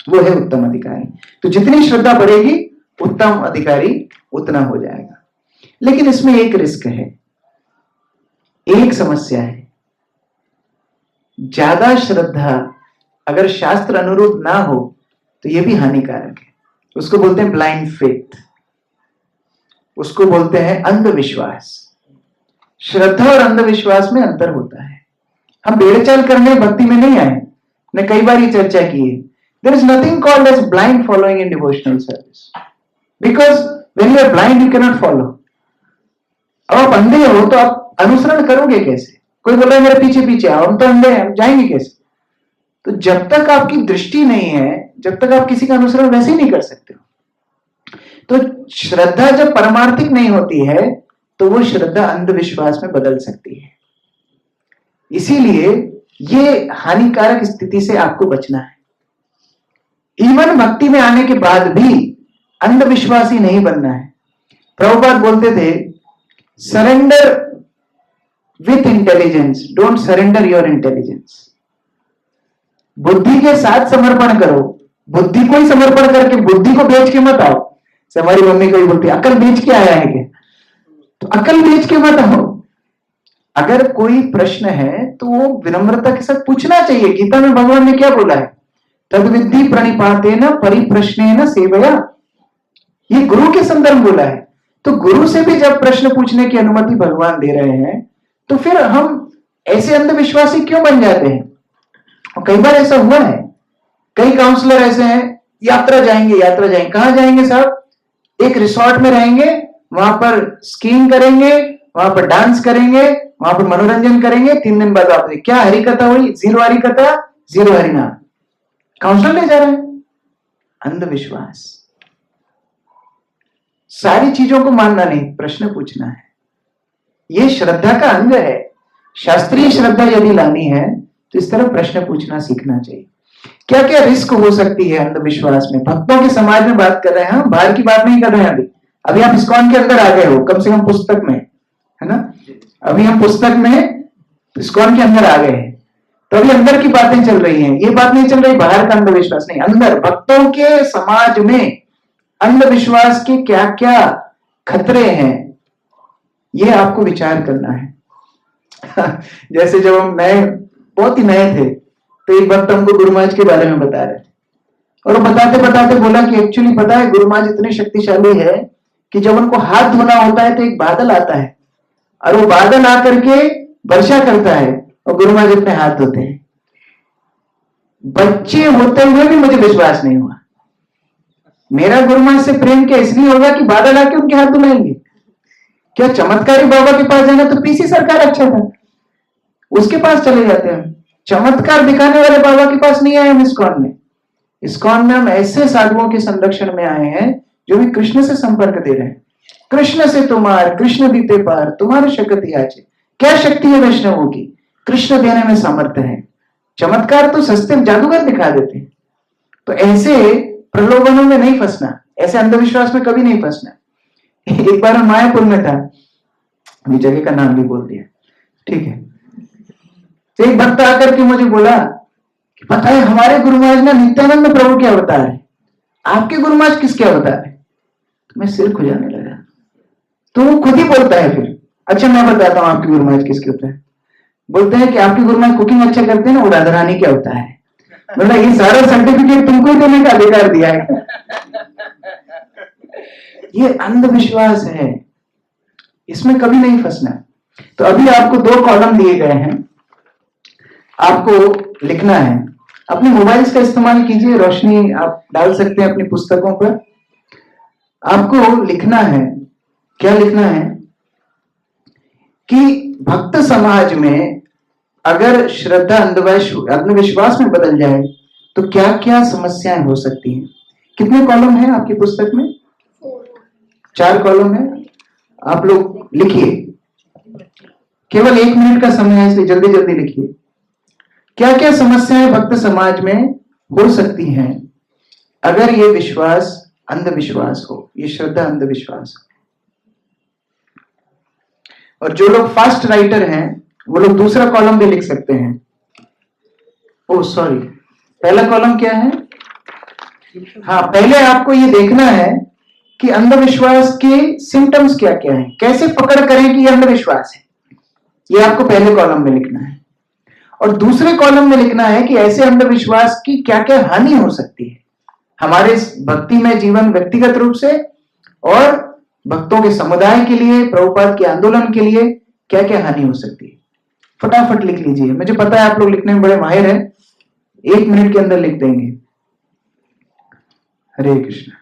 वो है उत्तम अधिकारी। तो जितनी श्रद्धा बढ़ेगी उत्तम अधिकारी उतना हो जाएगा। लेकिन इसमें एक रिस्क है, एक समस्या है। ज्यादा श्रद्धा अगर शास्त्र अनुरूप ना हो तो यह भी हानिकारक है। उसको बोलते हैं ब्लाइंड फेथ, उसको बोलते हैं अंधविश्वास। श्रद्धा और अंधविश्वास में अंतर होता है। हम भेड़चाल करने भक्ति में नहीं आए, ने कई बार ये चर्चा की है। There is nothing called as blind following in devotional service, because when you are blind you can not follow. अब आप अंधे हो तो आप अनुसरण करोगे कैसे? कोई बोल रहा है मेरे पीछे पीछे आओ, हम तो अंधे हैं, जाएंगे कैसे? तो जब तक आपकी दृष्टि नहीं है, जब तक आप किसी का अनुसरण वैसे ही नहीं कर सकते हो। तो श्रद्धा जब परमार्थिक नहीं होती है तो वो श्रद्धा अंधविश्वास में बदल सकती है। इसीलिए ये हानिकारक स्थिति से आपको बचना है। इवन भक्ति में आने के बाद भी अंधविश्वासी नहीं बनना है। प्रभुपाद बोलते थे surrender with intelligence, don't surrender your intelligence. बुद्धि के साथ समर्पण करो, बुद्धि को ही समर्पण करके बुद्धि को बेच के मत आओ। हमारी मम्मी कभी बोलती अकल बेच के आया है क्या? तो अकल बेच के मत आओ। अगर कोई प्रश्न है तो वो विनम्रता के साथ पूछना चाहिए। गीता में भगवान ने क्या बोला है? तद्विद्धि प्रणिपातेन परिप्रश्नेन सेवया, ये गुरु के संदर्भ बोला है। तो गुरु से भी जब प्रश्न पूछने की अनुमति भगवान दे रहे हैं तो फिर हम ऐसे अंधविश्वासी क्यों बन जाते हैं? और कई बार ऐसा हुआ है, कई काउंसलर ऐसे हैं, यात्रा जाएंगे, कहां जाएंगे साहब? एक रिसोर्ट में रहेंगे, वहां पर स्कीइंग करेंगे, वहां पर डांस करेंगे, वहां पर मनोरंजन करेंगे, 3 दिन बाद वापस। क्या हरिकथा हुई? 0 हरिकथा, 0 हरिनाम। काउंसलर ले जा रहे हैं। अंधविश्वास। सारी चीजों को मानना नहीं, प्रश्न पूछना है। यह श्रद्धा का अंग है। शास्त्रीय श्रद्धा यदि लानी है तो इस तरह प्रश्न पूछना सीखना चाहिए। क्या क्या रिस्क हो सकती है अंधविश्वास में? भक्तों के समाज में बात कर रहे हैं, हम बाहर की बात नहीं कर रहे हैं। अभी आप इस्कॉन के अंदर आ गए हो, कम से कम पुस्तक में, है ना? अभी हम पुस्तक में इस्कॉन के अंदर आ गए हैं, तो अभी अंदर की बातें चल रही हैं। ये बात नहीं चल रही बाहर का अंधविश्वास नहीं, अंदर भक्तों के समाज में अंधविश्वास के क्या क्या खतरे हैं, ये आपको विचार करना है। जैसे जब हम बहुत ही नए थे तो एक वक्त हमको गुरु महाराज के बारे में बता रहे थे, और बताते बताते बोला कि एक्चुअली पता है गुरु महाराज इतने शक्तिशाली है कि जब उनको हाथ धोना होता है तो एक बादल आता है और वो बादल आकर के वर्षा करता है और गुरु महाराज अपने हाथ धोते हैं। बच्चे होते हुए भी मुझे विश्वास नहीं हुआ। मेरा गुरु मां से प्रेम क्या इसलिए होगा कि बादल आके उनके हाथ धुलाएंगे? क्या चमत्कारी बाबा के पास जाना तो पीसी सरकार अच्छा था, उसके पास चले जाते हैं। चमत्कार दिखाने वाले बाबा के पास नहीं आए हम इस्कॉन में। इस्कॉन में हम ऐसे साधुओं के संरक्षण में आए हैं जो भी कृष्ण से संपर्क दे रहे हैं। कृष्ण से तुम्हार कृष्ण दीते पार तुम्हारे शक्ति आचे। क्या शक्ति है वैष्णवों की? कृष्ण देने में सामर्थ्य है। चमत्कार तो सस्ते जादूगर दिखा देते हैं। तो ऐसे प्रलोभनों में नहीं फंसना, ऐसे अंधविश्वास में कभी नहीं फंसना। एक बार हम मायापुर में था, अभी जगह का नाम भी बोल दिया, ठीक है। तो एक भक्त आकर के मुझे बोला कि पता है हमारे गुरु महाराज ना नित्यानंद प्रभु क्या अवतार है, आपके गुरु महाराज किसके अवतार है? तो मैं सिर खुजाने लगा। तो वो खुद ही बोलता है फिर, अच्छा मैं बताता हूँ आपके गुरु महाराज किसके होता है। बोलते हैं कि आपके गुरु महाराज कुकिंग अच्छा करते हैं ना, वो राधा रानी क्या होता है। मतलब ये सारा सर्टिफिकेट तुमको ही देने का अधिकार दिया है। ये अंधविश्वास है, इसमें कभी नहीं फंसना। तो अभी आपको 2 कॉलम दिए गए हैं, आपको लिखना है। अपने मोबाइल्स का इस्तेमाल कीजिए, रोशनी आप डाल सकते हैं अपनी पुस्तकों पर। आपको लिखना है, क्या लिखना है कि भक्त समाज में अगर श्रद्धा अंधविश्वास में बदल जाए तो क्या क्या समस्याएं हो सकती हैं। कितने कॉलम हैं आपकी पुस्तक में? 4 कॉलम है। आप लोग लिखिए, केवल 1 मिनट का समय है इसलिए जल्दी जल्दी लिखिए। क्या क्या समस्याएं भक्त समाज में हो सकती हैं अगर ये विश्वास अंधविश्वास हो, ये श्रद्धा अंधविश्वास हो। और जो लोग फास्ट राइटर हैं वो लोग दूसरा कॉलम भी लिख सकते हैं। ओ सॉरी, पहला कॉलम क्या है? हाँ, पहले आपको ये देखना है कि अंधविश्वास के सिम्टम्स क्या क्या हैं, कैसे पकड़ करें कि ये अंधविश्वास है। ये आपको पहले कॉलम में लिखना है। और दूसरे कॉलम में लिखना है कि ऐसे अंधविश्वास की क्या क्या हानि हो सकती है हमारे भक्ति में जीवन व्यक्तिगत रूप से, और भक्तों के समुदाय के लिए, प्रभुपाद के आंदोलन के लिए क्या क्या हानि हो सकती है। फटाफट लिख लीजिए, मुझे पता है आप लोग लिखने में बड़े माहिर हैं, 1 मिनट के अंदर लिख देंगे। हरे कृष्ण।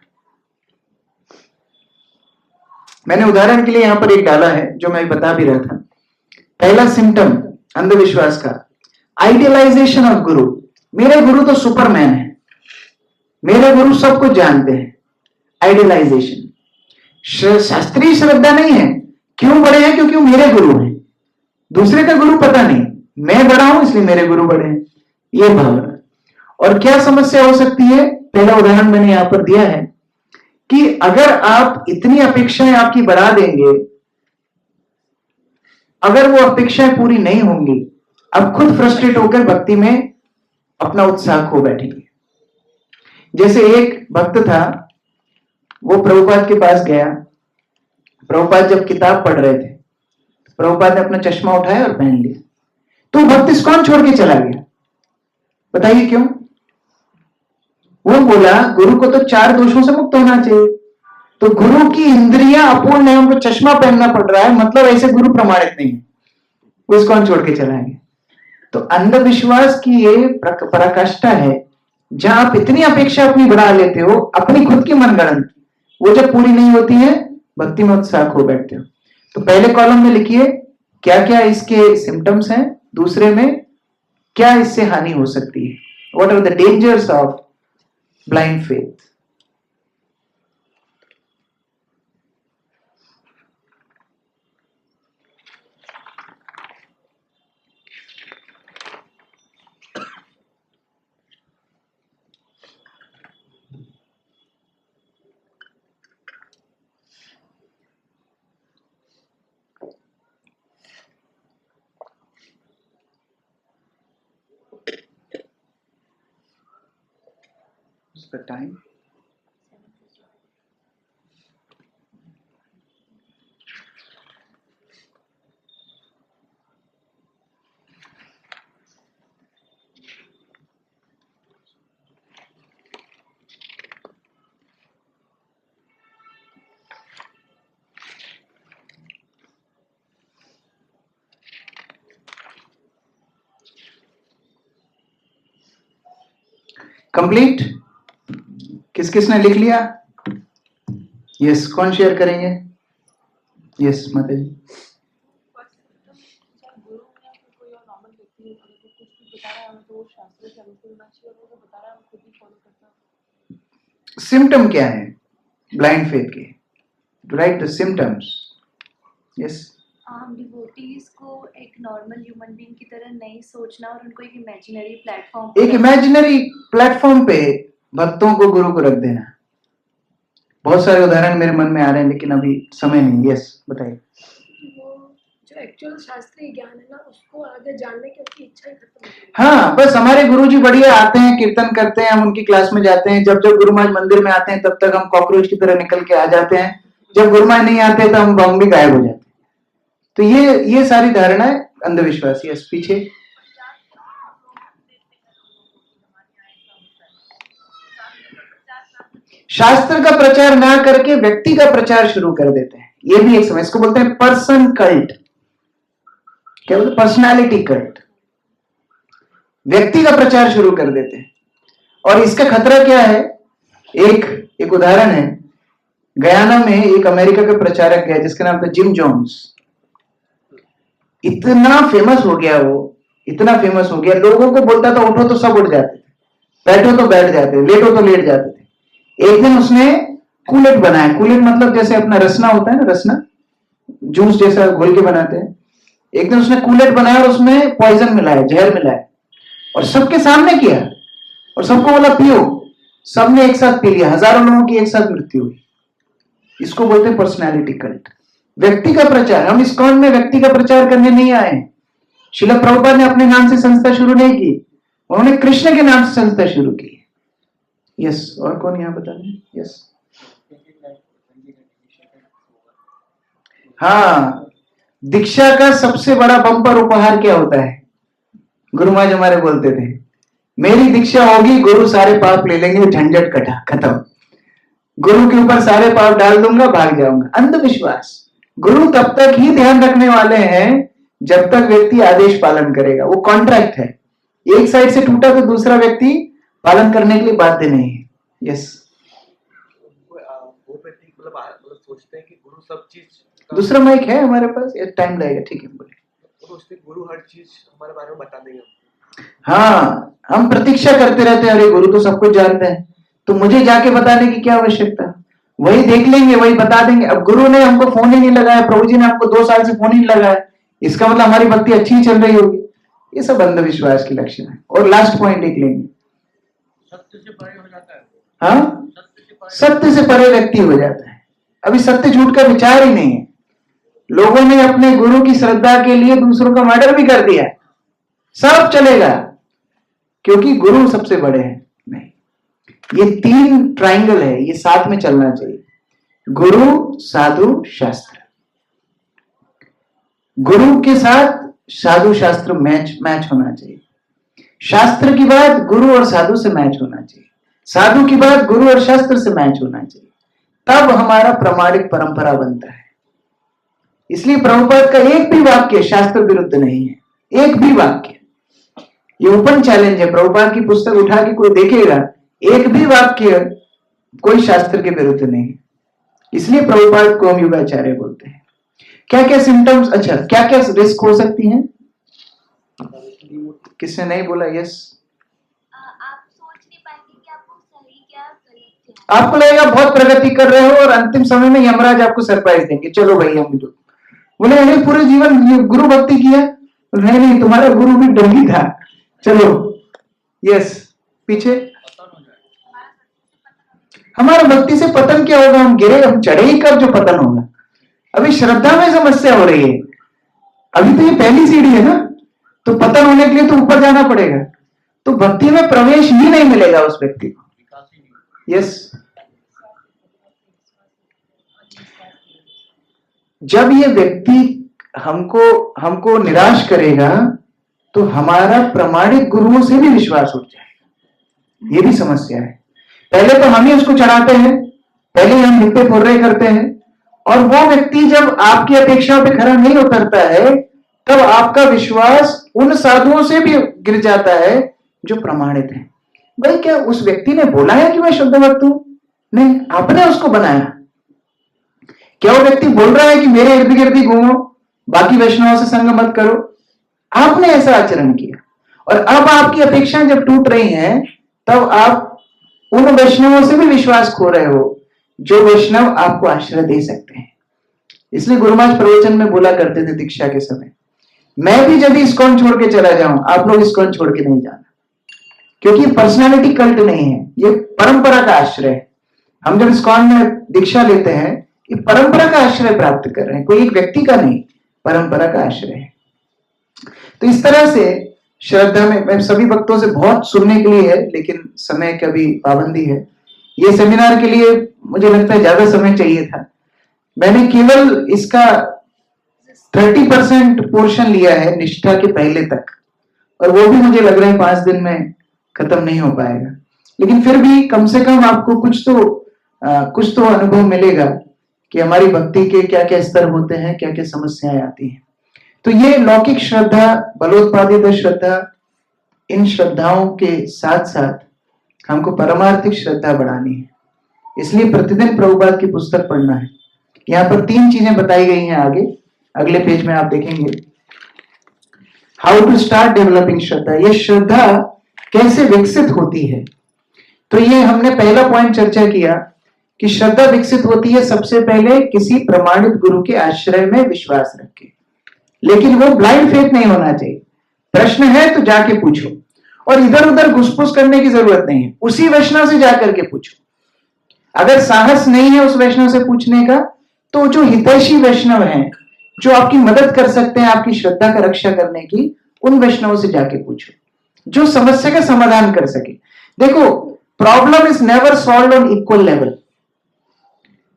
मैंने उदाहरण के लिए यहां पर एक डाला है जो मैं बता भी रहा था। पहला सिम्टम अंधविश्वास का, आइडियलाइजेशन ऑफ गुरु। मेरे गुरु तो सुपरमैन है, मेरे गुरु सब कुछ जानते हैं। आइडियलाइजेशन, शास्त्रीय श्रद्धा नहीं है। क्यों बड़े हैं? क्योंकि वो मेरे गुरु हैं, दूसरे का गुरु पता नहीं, मैं बड़ा हूं इसलिए मेरे गुरु बड़े हैं, ये भावना। और क्या समस्या हो सकती है? पहला उदाहरण मैंने यहां पर दिया है कि अगर आप इतनी अपेक्षाएं आपकी बढ़ा देंगे, अगर वो अपेक्षाएं पूरी नहीं होंगी, आप खुद फ्रस्ट्रेट होकर भक्ति में अपना उत्साह खो बैठेंगे। जैसे एक भक्त था, वो प्रभुपाद के पास गया। प्रभुपाद जब किताब पढ़ रहे थे, प्रभुपाद ने अपना चश्मा उठाया और पहन लिया, तो भक्त इस्कॉन छोड़ के चला गया। बताइए क्यों? वो बोला गुरु को तो 4 दोषों से मुक्त होना चाहिए, तो गुरु की इंद्रियां अपूर्ण है, उनको चश्मा पहनना पड़ रहा है, मतलब ऐसे गुरु प्रमाणित नहीं है, वो इस्कॉन छोड़ के चला गया। तो अंधविश्वास की ये पराकाष्ठा है, जहां आप इतनी अपेक्षा अपनी बढ़ा लेते हो, अपनी खुद की मनगढ़ंत, वो जब पूरी नहीं होती है, भक्ति में उत्साह खो बैठते हो। तो पहले कॉलम में लिखिए क्या क्या इसके सिम्टम्स हैं, दूसरे में क्या इससे हानि हो सकती है, what are the dangers of blind faith. The time. Complete? किस किसने लिख लिया? यस, कौन शेयर करेंगे? यस माता जी। सिम्टम क्या है ब्लाइंड फेथ के? Right the symptoms. Yes. Devotees को एक नॉर्मल ह्यूमन बीइंग की तरह नहीं सोचना और उनको एक इमेजिनरी प्लेटफॉर्म पे भक्तों को, गुरु को रख देना। बहुत सारे उदाहरण मेरे मन में आ रहे हैं लेकिन अभी समय नहीं। यस बताइए। जो एक्चुअल शास्त्रीय ज्ञान है ना, उसको आगे जानने की उसकी इच्छा ही खत्म हो गई। हाँ, बस हमारे गुरुजी बढ़िया आते हैं, कीर्तन करते हैं, हम उनकी क्लास में जाते हैं। जब जब गुरु महाराज मंदिर में आते हैं तब तक हम कॉकरोच की तरह निकल के आ जाते हैं। जब गुरु महाराज नहीं आते तो हम बम भी गायब हो जाते हैं। तो ये सारी धारणाएं अंधविश्वास। यस पीछे। शास्त्र का प्रचार ना करके व्यक्ति का प्रचार शुरू कर देते हैं। ये भी एक समय, इसको बोलते हैं पर्सन कल्ट। क्या बोलते? Personality cult. व्यक्ति का प्रचार शुरू कर देते हैं। और इसका खतरा क्या है? एक उदाहरण है। गयाना में एक अमेरिका का प्रचारक है जिसका नाम था जिम जोन्स। इतना फेमस हो गया वो, इतना फेमस हो गया, लोगों को बोलता था उठो तो सब उठ जाते थे, बैठो तो बैठ जाते, लेटो तो लेट जाते थे। एक दिन उसने कूलेट बनाया। कूलेट मतलब जैसे अपना रसना होता है ना, रसना जूस जैसा घोल के बनाते हैं। एक दिन उसने कूलेट बनाया और उसमें पॉइजन मिलाया, जहर मिलाया, और सबके सामने किया और सबको बोला पियो। सबने एक साथ पी लिया, हजारों लोगों की एक साथ मृत्यु हुई। इसको बोलते हैं पर्सनैलिटी कल्ट। व्यक्ति का प्रचार। हम इस्कॉन में व्यक्ति का प्रचार करने नहीं आए हैं। श्रील प्रभुपाद ने अपने नाम से संस्था शुरू नहीं की, उन्होंने कृष्ण के नाम से संस्था शुरू की। यस। और कौन यहां बता रहे? यस। हाँ, दीक्षा का सबसे बड़ा बम्पर उपहार क्या होता है? गुरु महाराज हमारे बोलते थे, मेरी दीक्षा होगी, गुरु सारे पाप ले लेंगे, झंझट कटा खत्म। गुरु के ऊपर सारे पाप डाल दूंगा, भाग जाऊंगा। अंधविश्वास। गुरु तब तक ही ध्यान रखने वाले हैं जब तक व्यक्ति आदेश पालन करेगा। वो कॉन्ट्रैक्ट है, एक साइड से टूटा तो दूसरा व्यक्ति पालन करने के लिए बाध्य नहीं है। यस। वो व्यक्ति मतलब सोचते हैं कि गुरु सब चीज। दूसरा माइक है हमारे पास, टाइम लगेगा। ठीक है, बोले। सोचते गुरु हर चीज हमारे बारे में बता देंगे। हाँ, हम प्रतीक्षा करते रहते हैं, अरे गुरु तो सब कुछ जानते हैं, तो मुझे जाके बताने की क्या आवश्यकता? वही देख लेंगे, वही बता देंगे। अब गुरु ने हमको फोन ही नहीं लगाया, प्रभु जी ने हमको 2 साल से फोन ही नहीं लगाया, इसका मतलब हमारी भक्ति अच्छी ही चल रही होगी। ये सब अंधविश्वास के लक्षण है। और लास्ट पॉइंट एक लेंगे, सत्य से परे हो जाता है। हाँ, सत्य से परे व्यक्ति हो जाता है। अभी सत्य झूठ का विचार ही नहीं है। लोगों ने अपने गुरु की श्रद्धा के लिए दूसरों का मर्डर भी कर दिया, सब चलेगा क्योंकि गुरु सबसे बड़े हैं। नहीं, ये 3 ट्राइंगल है, ये साथ में चलना चाहिए। गुरु, साधु, शास्त्र। गुरु के साथ साधु शास्त्र मैच होना चाहिए। शास्त्र की बात गुरु और साधु से मैच होना चाहिए। साधु की बात गुरु और शास्त्र से मैच होना चाहिए। तब हमारा प्रामाणिक परंपरा बनता है। इसलिए प्रभुपाद का एक भी वाक्य शास्त्र विरुद्ध नहीं है, एक भी वाक्य। ये ओपन चैलेंज है। प्रभुपाद की पुस्तक उठा के कोई देखेगा, एक भी वाक्य कोई शास्त्र के विरुद्ध नहीं है। इसलिए प्रभुपाद को हम युगाचार्य बोलते हैं। क्या क्या सिम्टम्स, अच्छा क्या क्या रिस्क हो सकती हैं? किसने नहीं बोला? यस। आप सोच नहीं पाएंगे कि आपको सही क्या गलत क्या। आपको लगेगा बहुत प्रगति कर रहे हो और अंतिम समय में यमराज आपको सरप्राइज देंगे, चलो भाई हम तो बोले नहीं पूरे जीवन गुरु भक्ति किया, नहीं तुम्हारा गुरु भी डंगी था, चलो। यस। पीछे। हमारा भक्ति से पतन क्या होगा? हम गिरे, हम चढ़े ही कब जो पतन होगा? अभी श्रद्धा में समस्या हो रही है, अभी तो ये पहली सीढ़ी है ना, तो पतन होने के लिए तो ऊपर जाना पड़ेगा। तो भक्ति में प्रवेश ही नहीं मिलेगा उस व्यक्ति को। यस। जब ये व्यक्ति हमको निराश करेगा तो हमारा प्रामाणिक गुरुओं से भी विश्वास उठ जाएगा। ये भी समस्या है। पहले तो हम ही उसको चढ़ाते हैं, पहले हम हिप्पे फुर्रे करते हैं, और वो व्यक्ति जब आपकी अपेक्षाओं पे खरा नहीं उतरता है तब आपका विश्वास उन साधुओं से भी गिर जाता है जो प्रमाणित हैं। भाई क्या उस व्यक्ति ने बोला है कि मैं शुद्ध भक्त हूं? नहीं, आपने उसको बनाया। क्या वो व्यक्ति बोल रहा है कि मेरे इर्द गिर्द ही घूमो, बाकी वैष्णवों से संग मत करो? आपने ऐसा आचरण किया, और अब आपकी अपेक्षाएं जब टूट रही हैं, तब आप उन वैष्णवों से भी विश्वास खो रहे हो जो वैष्णव आपको आश्रय दे सकते हैं। इसलिए गुरु महाराज प्रवचन में बोला करते थे दीक्षा के समय, मैं भी जब इस्कॉन छोड़ के चला जाऊं, आप लोग इस्कॉन छोड़ के नहीं जाना, क्योंकि पर्सनालिटी कल्ट नहीं है, ये परंपरा का आश्रय है। हम जब इस्कॉन में दीक्षा लेते हैं, ये परंपरा का आश्रय प्राप्त कर रहे हैं, कोई एक व्यक्ति का नहीं, परंपरा का आश्रय है। तो इस तरह से श्रद्धा में मैं सभी भक्तों से बहुत सुनने के लिए है, लेकिन समय की भी पाबंदी है। ये सेमिनार के लिए मुझे लगता है ज्यादा समय चाहिए था, मैंने केवल इसका 30% पोर्शन लिया है निष्ठा के पहले तक, और वो भी मुझे लग रहा है 5 दिन में खत्म नहीं हो पाएगा। लेकिन फिर भी कम से कम आपको कुछ तो अनुभव मिलेगा कि हमारी भक्ति के क्या क्या स्तर होते हैं, क्या क्या समस्याएं आती हैं। तो ये लौकिक श्रद्धा, बलोत्पादित श्रद्धा, इन श्रद्धाओं के साथ साथ हमको परमार्थिक श्रद्धा बढ़ानी है। इसलिए प्रतिदिन प्रभुपाद की पुस्तक पढ़ना है। यहाँ पर 3 चीजें बताई गई हैं आगे, अगले पेज में आप देखेंगे। हाउ टू स्टार्ट डेवलपिंग श्रद्धा, ये श्रद्धा कैसे विकसित होती है। तो ये हमने पहला पॉइंट चर्चा किया कि श्रद्धा विकसित होती है सबसे पहले किसी प्रमाणित गुरु के आश्रय में विश्वास रख के, लेकिन वो ब्लाइंड फेथ नहीं होना चाहिए। प्रश्न है तो जाके पूछो, और इधर उधर घुसपुस करने की जरूरत नहीं है, उसी वैष्णव से जाकर के पूछो। अगर साहस नहीं है उस वैष्णव से पूछने का, तो जो हितैषी वैष्णव हैं, जो आपकी मदद कर सकते हैं आपकी श्रद्धा का रक्षा करने की, उन वैष्णवों से जाके पूछो जो समस्या का समाधान कर सके। देखो, problem is never solved on equal level.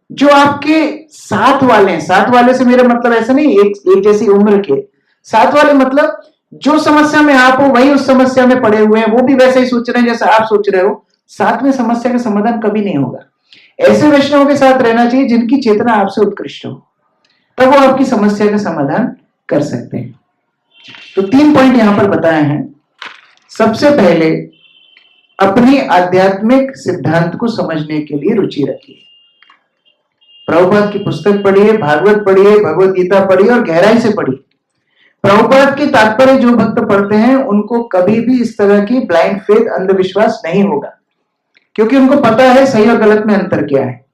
जो आपके साथ वाले हैं, साथ वाले से मेरा मतलब ऐसा नहीं एक जैसी उम्र के साथ वाले, मतलब जो समस्या में आप हो वही उस समस्या में पड़े हुए हैं, वो भी वैसे ही सोच रहे हैं जैसा आप सोच रहे हो, साथ में समस्या का समाधान कभी नहीं होगा। ऐसे वैष्णवों के साथ रहना चाहिए जिनकी चेतना आपसे उत्कृष्ट हो, तब वो आपकी समस्या का समाधान कर सकते हैं। तो 3 पॉइंट यहां पर बताए हैं। सबसे पहले अपनी आध्यात्मिक सिद्धांत को समझने के लिए रुचि रखिए। प्रभुपाद की पुस्तक पढ़िए, भागवत पढ़िए, भगवत गीता पढ़िए और गहराई से पढ़िए। प्रभुपाद के तात्पर्य जो भक्त पढ़ते हैं उनको कभी भी इस तरह की ब्लाइंड फेथ, अंधविश्वास नहीं होगा, क्योंकि उनको पता है सही और गलत में अंतर क्या है।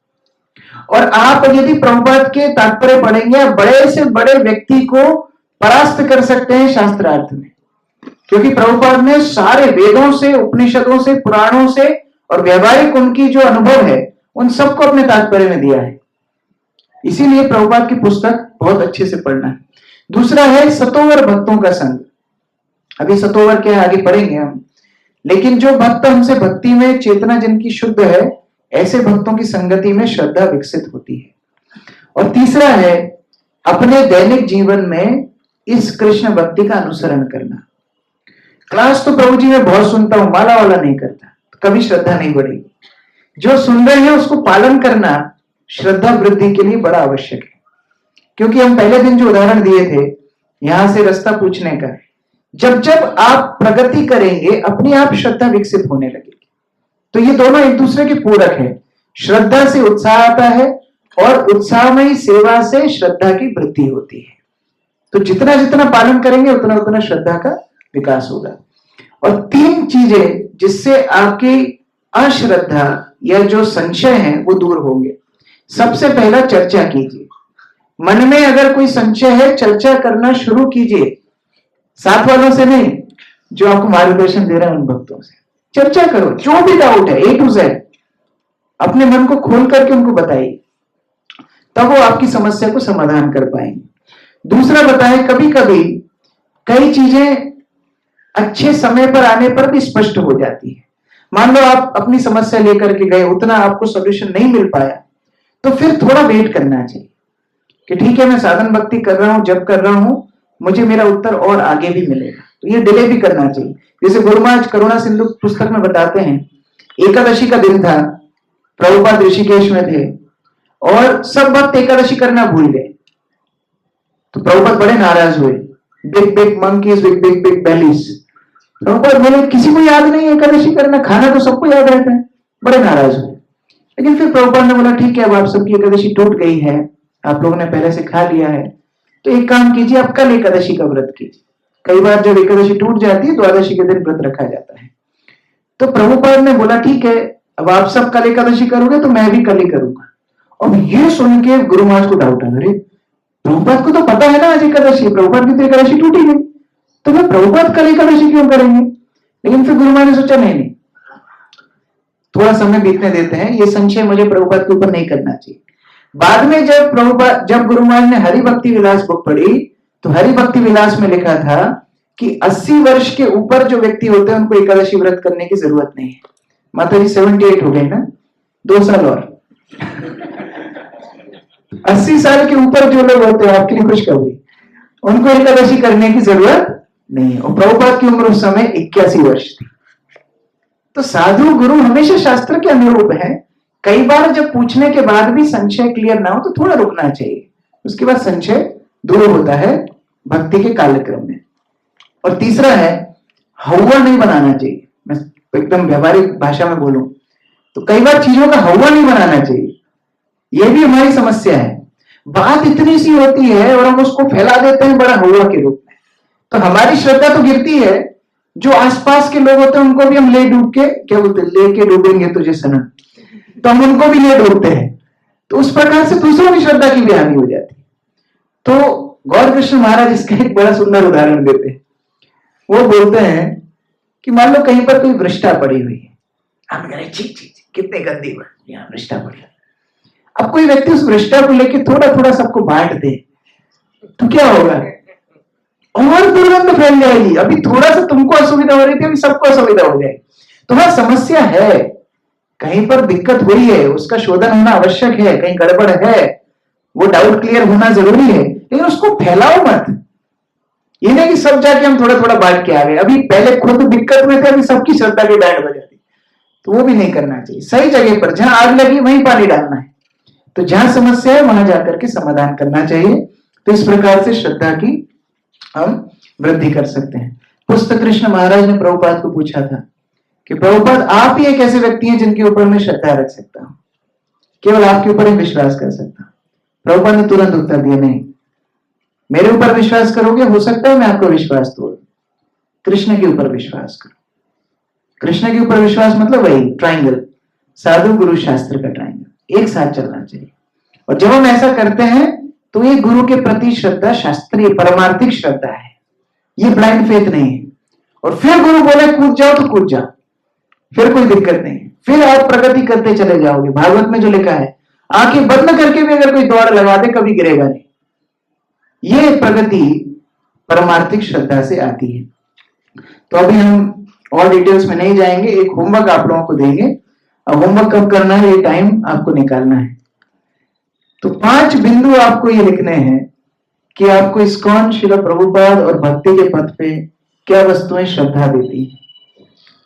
और आप यदि प्रभुपाद के तात्पर्य पढ़ेंगे, बड़े से बड़े व्यक्ति को परास्त कर सकते हैं शास्त्रार्थ में, क्योंकि प्रभुपाद ने सारे वेदों से, उपनिषदों से, पुराणों से और व्यवहारिक उनकी जो अनुभव है उन सबको अपने तात्पर्य में दिया है। इसीलिए प्रभुपाद की पुस्तक बहुत अच्छे से पढ़ना है। दूसरा है सतोवर भक्तों का संग। अभी सतोवर क्या है आगे पढ़ेंगे हम, लेकिन जो भक्त हमसे भक्ति में चेतना जिनकी शुद्ध है, ऐसे भक्तों की संगति में श्रद्धा विकसित होती है। और तीसरा है अपने दैनिक जीवन में इस कृष्ण भक्ति का अनुसरण करना। क्लास तो प्रभु जी मैं बहुत सुनता हूं, माला वाला नहीं करता, कभी श्रद्धा नहीं बढ़ेगी। जो सुन रहे हैं उसको पालन करना श्रद्धा वृद्धि के लिए बड़ा आवश्यक है। क्योंकि हम पहले दिन जो उदाहरण दिए थे यहां से रास्ता पूछने का, जब जब आप प्रगति करेंगे अपने आप श्रद्धा विकसित होने लगेगी। तो ये दोनों एक दूसरे के पूरक है। श्रद्धा से उत्साह आता है और उत्साहमयी सेवा से श्रद्धा की वृद्धि होती है। तो जितना जितना पालन करेंगे उतना उतना श्रद्धा का विकास होगा। और 3 चीजें जिससे आपकी अश्रद्धा या जो संशय है वो दूर होंगे। सबसे पहला, चर्चा कीजिए। मन में अगर कोई संशय है, चर्चा करना शुरू कीजिए, साथ वालों से नहीं, जो आपको मार्गदर्शन दे रहे हैं उन भक्तों से चर्चा करो। जो भी डाउट है A to Z अपने मन को खोल करके उनको बताइए, तब वो आपकी समस्या को समाधान कर पाएंगे। दूसरा बताएं, कभी कभी कई चीजें अच्छे समय पर आने पर भी स्पष्ट हो जाती है। मान लो आप अपनी समस्या लेकर के गए, उतना आपको सॉल्यूशन नहीं मिल पाया, तो फिर थोड़ा वेट करना चाहिए कि ठीक है मैं साधन भक्ति कर रहा हूं, जब कर रहा हूं, मुझे मेरा उत्तर और आगे भी मिलेगा। तो ये डिले भी करना चाहिए। जैसे गुरु महाराज करुणा सिंधु पुस्तक में बताते हैं, एकादशी का दिन था, प्रभुपाद ऋषिकेश में थे और सब भक्त एकादशी करना भूल गए। तो प्रभुपाद बड़े नाराज हुए। Big big monkeys with big big bellies, Prabhupada बोले किसी को याद नहीं है एकादशी करना, खाना तो सबको याद रहता है। बड़े नाराज हुए। लेकिन फिर प्रभुपाद ने बोला ठीक है, अब आप सबकी एकादशी टूट गई है, आप लोगों ने पहले से खा लिया है, तो एक काम कीजिए, आप कल एकादशी का व्रत कीजिए। कई बार जब एकादशी टूट जाती है द्वादशी के दिन व्रत रखा जाता है। तो प्रभुपाद ने बोला ठीक है, अब आप सब कल एकादशी करोगे तो मैं भी कल ही करूंगा। अब ये सुन के गुरु महाराज को डाउट है, अरे प्रभुपाद को तो पता है ना आज एकादशी, प्रभुपाद की तो एकादशी टूटी गई, तो फिर प्रभुपाद कल एकादशी क्यों करेंगे। लेकिन फिर गुरु महाराज ने सोचा नहीं, थोड़ा समय बीतने देते हैं, ये संशय मुझे प्रभुपाद के ऊपर नहीं करना चाहिए। बाद में जब गुरु महाराज ने हरि भक्ति विलास बुक पढ़ी, तो हरि भक्ति विलास में लिखा था कि 80 वर्ष के ऊपर जो व्यक्ति होते हैं उनको एकादशी व्रत करने की जरूरत नहीं है। माता जी 78 हो गए ना, 2 साल और 80 साल के ऊपर जो लोग होते हैं, आपके लिए खुशखबरी, उनको एकादशी करने की जरूरत नहीं है। और प्रभुपाद की उम्र उस समय 81 वर्ष थी। तो साधु गुरु हमेशा शास्त्र के अनुरूप है। कई बार जब पूछने के बाद भी संशय क्लियर ना हो तो थोड़ा रुकना चाहिए, उसके बाद संशय दूर होता है भक्ति के कालक्रम में। और तीसरा है हवा नहीं बनाना चाहिए। मैं एकदम व्यवहारिक भाषा में बोलूं तो कई बार चीजों का हवा नहीं बनाना चाहिए, यह भी हमारी समस्या है। बात इतनी सी होती है और हम उसको फैला देते हैं बड़ा हवा के रूप में, तो हमारी श्रद्धा तो गिरती है। जो आसपास के लोग होते हैं उनको भी हम ले डूब के, क्या बोलते हैं, लेके डूबेंगे तुझे सनम, तो हम उनको भी ले डूबते हैं। तो उस प्रकार से दूसरों की श्रद्धा की भी हानि हो जाती है। तो गौर कृष्ण महाराज इसका एक बड़ा सुंदर उदाहरण देते हैं। वो बोलते हैं कि मान लो कहीं पर कोई वृष्टा पड़ी हुई है, हम कह रहे छी कितने गंदी यहाँ वृष्टा पड़ी है। अब कोई व्यक्ति उस वृष्टा को लेके थोड़ा थोड़ा सबको बांट दे तो क्या होगा, और दुर्गंध फैल जाएगी। अभी थोड़ा सा तुमको असुविधा हो रही थी, अभी सबको असुविधा हो जाएगी। तो हाँ, समस्या है, कहीं पर दिक्कत हुई है, उसका शोधन होना आवश्यक है, कहीं गड़बड़ है, वो डाउट क्लियर होना जरूरी है, लेकिन उसको फैलाओ मत। ये नहीं कि सब जाके हम थोड़ा थोड़ा बांट के आ गए, अभी पहले खुद दिक्कत में थे, अभी सबकी श्रद्धा की बैंड बजा दी, तो वो भी नहीं करना चाहिए। सही जगह पर जहां आग लगी वहीं पानी डालना है, तो जहां समस्या है वहां जाकर के समाधान करना चाहिए। तो इस प्रकार से श्रद्धा की हम वृद्धि कर सकते हैं। पुस्तक कृष्ण महाराज ने प्रभुपाद को पूछा था कि प्रभुपाद आप ही एक ऐसे व्यक्ति हैं जिनके ऊपर मैं श्रद्धा रख सकता हूं, केवल आपके ऊपर ही विश्वास कर सकता हूं। प्रभुपाद ने तुरंत उत्तर दिया, नहीं, मेरे ऊपर विश्वास करोगे हो सकता है मैं आपको विश्वास तोड़, कृष्ण के ऊपर विश्वास करो। कृष्ण के ऊपर विश्वास मतलब वही ट्राइंगल, साधु गुरु शास्त्र का ट्राइंगल एक साथ चलना चाहिए। और जब हम ऐसा करते हैं तो ये गुरु के प्रति श्रद्धा शास्त्रीय परमार्थिक श्रद्धा है, ये ब्लाइंड फेथ नहीं है। और फिर गुरु बोले कूद जाओ तो कूद जाओ, फिर कोई दिक्कत नहीं, फिर आप प्रगति करते चले जाओगे। भागवत में जो लिखा है, आंखें बंद करके भी अगर कोई दौड़ लगा दे कभी गिरेगा नहीं। ये प्रगति परमार्थिक श्रद्धा से आती है। तो अभी हम और डिटेल्स में नहीं जाएंगे, एक होमवर्क आप लोगों को देंगे। अब होमवर्क कब करना है, ये टाइम आपको निकालना है। तो 5 बिंदु आपको ये लिखने हैं कि आपको इस्कॉन, श्रील प्रभुपाद और भक्ति के पथ पे क्या वस्तुएं श्रद्धा देती है।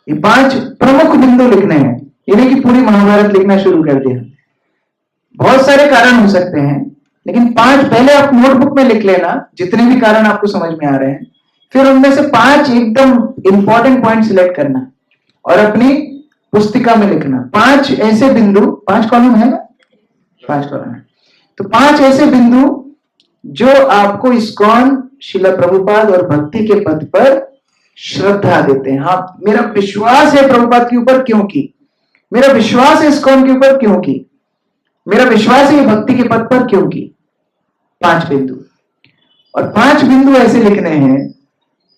ये 5 प्रमुख बिंदु लिखने हैं, ये नहीं कि पूरी महाभारत लिखना शुरू कर दिया। बहुत सारे कारण हो सकते हैं, लेकिन 5 पहले आप नोटबुक में लिख लेना, जितने भी कारण आपको समझ में आ रहे हैं। फिर उनमें से 5 एकदम इंपॉर्टेंट पॉइंट सिलेक्ट करना और अपनी पुस्तिका में लिखना। 5 ऐसे बिंदु, 5 कॉलम है ना, 5 कॉलम है, तो 5 ऐसे बिंदु जो आपको इस्कॉन, श्रील प्रभुपाद और भक्ति के पथ पर श्रद्धा देते हैं। हाँ, मेरा विश्वास है प्रभुपाद के ऊपर क्योंकि, मेरा विश्वास है इस्कॉन के ऊपर क्योंकि, मेरा विश्वास है भक्ति के पथ पर क्योंकि। 5 बिंदु, और 5 बिंदु ऐसे लिखने हैं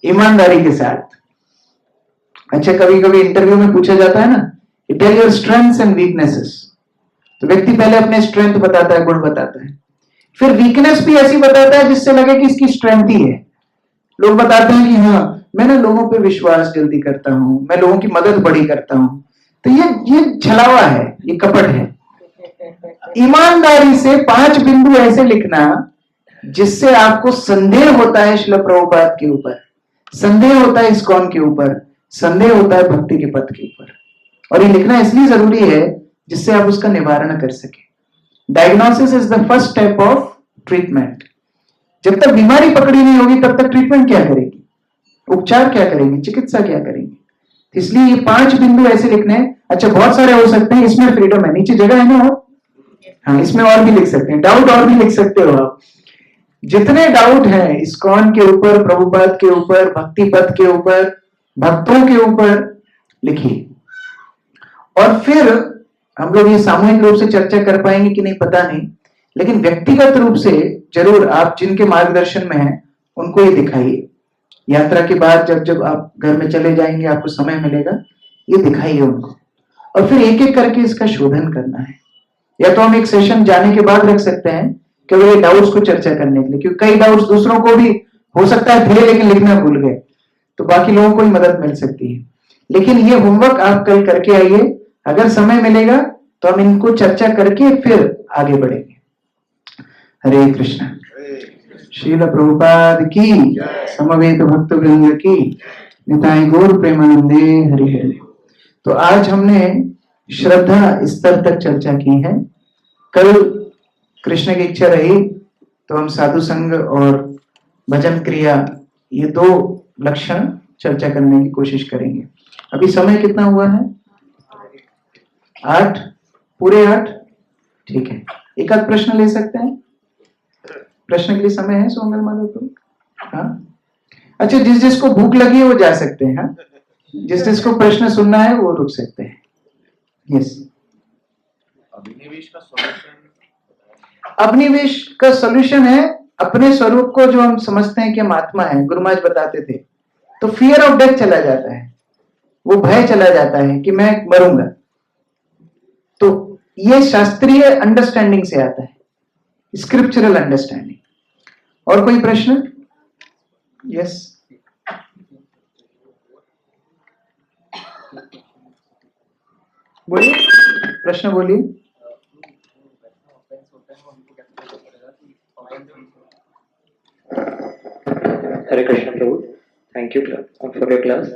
ईमानदारी के साथ। अच्छा, कभी कभी इंटरव्यू में पूछा जाता है ना, tell your strengths and weaknesses, तो व्यक्ति पहले अपने स्ट्रेंथ बताता है, गुण बताता है, फिर वीकनेस भी ऐसी बताता है जिससे लगे कि इसकी स्ट्रेंथ ही है। लोग बताते हैं कि हाँ, मैं ना लोगों पे विश्वास जल्दी करता हूं, मैं लोगों की मदद बड़ी करता हूं। तो ये छलावा है, ये कपट है। ईमानदारी से 5 बिंदु ऐसे लिखना जिससे आपको संदेह होता है श्रील प्रभुपाद के ऊपर, संदेह होता है इस्कॉन के ऊपर, संदेह होता है भक्ति के पथ के ऊपर। और ये लिखना इसलिए जरूरी है जिससे आप उसका निवारण कर सके। Diagnosis is the first step of treatment. जब तक बीमारी पकड़ी नहीं होगी तब तक ट्रीटमेंट क्या करेगी, उपचार क्या करेंगे, चिकित्सा क्या करेंगे। इसलिए ये 5 बिंदु ऐसे लिखने हैं। अच्छा, बहुत सारे हो सकते हैं, इसमें फ्रीडम है, नीचे जगह है ना और हाँ, इसमें और भी लिख सकते हैं, डाउट और भी लिख सकते हो आप। जितने डाउट हैं इस्कॉन के ऊपर, प्रभुपाद के ऊपर, भक्ति पथ के ऊपर, भक्तों के ऊपर, लिखिए। और फिर हम लोग ये सामूहिक रूप से चर्चा कर पाएंगे कि नहीं पता नहीं, लेकिन व्यक्तिगत रूप से जरूर आप जिनके मार्गदर्शन में हैं उनको ये दिखाइए। यात्रा के बाद जब जब आप घर में चले जाएंगे, आपको समय मिलेगा, ये दिखाइए उनको। और फिर एक एक करके इसका शोधन करना है। या तो हम एक सेशन जाने के बाद रख सकते हैं केवल ये डाउट्स को चर्चा करने के लिए, क्योंकि कई डाउट्स दूसरों को भी हो सकता है थे लेकिन लिखना भूल गए, तो बाकी लोगों को ही मदद मिल सकती है। लेकिन ये होमवर्क आप कल करके आइए, अगर समय मिलेगा तो हम इनको चर्चा करके फिर आगे बढ़ेंगे। हरे कृष्ण। श्रील प्रभुपाद की, समवेत भक्त वृंद की, निताई गौर प्रेमानंदे, हरि हरि। तो आज हमने श्रद्धा स्तर तक चर्चा की है। कल कृष्ण की इच्छा रही तो हम साधु संग और भजन क्रिया, ये 2 लक्षण चर्चा करने की कोशिश करेंगे। अभी समय कितना हुआ है? 8, पूरे 8। ठीक है, एक आध प्रश्न ले सकते हैं। प्रश्न के लिए समय है सोमल माधव को? हाँ, अच्छा, जिस जिसको भूख लगी है वो जा सकते हैं। हाँ, जिस जिसको प्रश्न सुनना है वो रुक सकते हैं। यस। अभिनिवेश का सॉल्यूशन, अभिनिवेश का सॉल्यूशन है अपने स्वरूप को जो हम समझते हैं कि हम आत्मा है, गुरु महाराज बताते थे, तो फियर ऑफ डेथ चला जाता है, वो भय चला जाता है कि मैं मरूंगा। तो ये शास्त्रीय अंडरस्टैंडिंग से आता है, स्क्रिप्चरल अंडरस्टैंडिंग। और कोई प्रश्न? यस। बोलिए, प्रश्न बोलिए। Hare Krishna Prabhu, thank you for your class.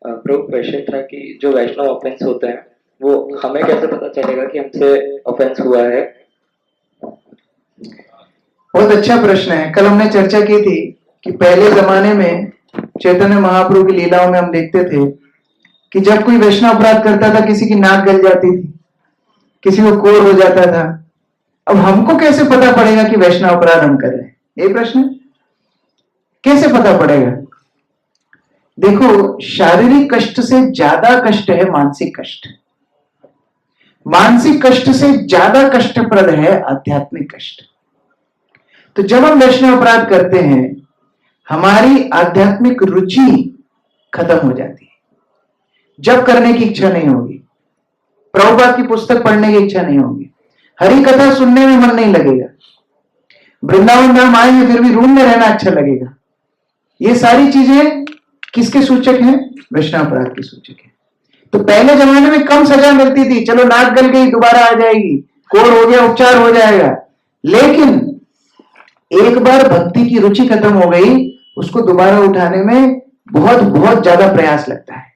Prabhu, question था कि जो वैष्णव ऑफेंस होते हैं वो हमें कैसे पता चलेगा कि हमसे ऑफेंस हुआ है? बहुत अच्छा प्रश्न है। कल हमने चर्चा की थी कि पहले जमाने में चैतन्य महाप्रभु की लीलाओं में हम देखते थे कि जब कोई वैष्णव अपराध करता था, किसी की नाक गल जाती थी, किसी को कोर हो जाता था। अब हमको कैसे पता पड़ेगा कि वैष्णव अपराध हम कर रहे हैं? ये प्रश्न कैसे पता पड़ेगा? देखो, शारीरिक कष्ट से ज्यादा कष्ट है मानसिक कष्ट। मानसिक कष्ट से ज्यादा कष्टप्रद है आध्यात्मिक कष्ट। तो जब हम वैष्णव अपराध करते हैं, हमारी आध्यात्मिक रुचि खत्म हो जाती है। जब करने की इच्छा नहीं होगी, प्रभुपाद की पुस्तक पढ़ने की इच्छा नहीं होगी, हरि कथा सुनने में मन नहीं लगेगा, वृंदावन धाम आएंगे फिर भी रूम में रहना अच्छा लगेगा। ये सारी चीजें किसके सूचक हैं? वैष्णव अपराध के सूचक हैं। तो पहले जमाने में कम सजा मिलती थी, चलो नाक गल गई दोबारा आ जाएगी, कोर हो गया उपचार हो जाएगा। लेकिन एक बार भक्ति की रुचि खत्म हो गई, उसको दोबारा उठाने में बहुत बहुत ज्यादा प्रयास लगता है।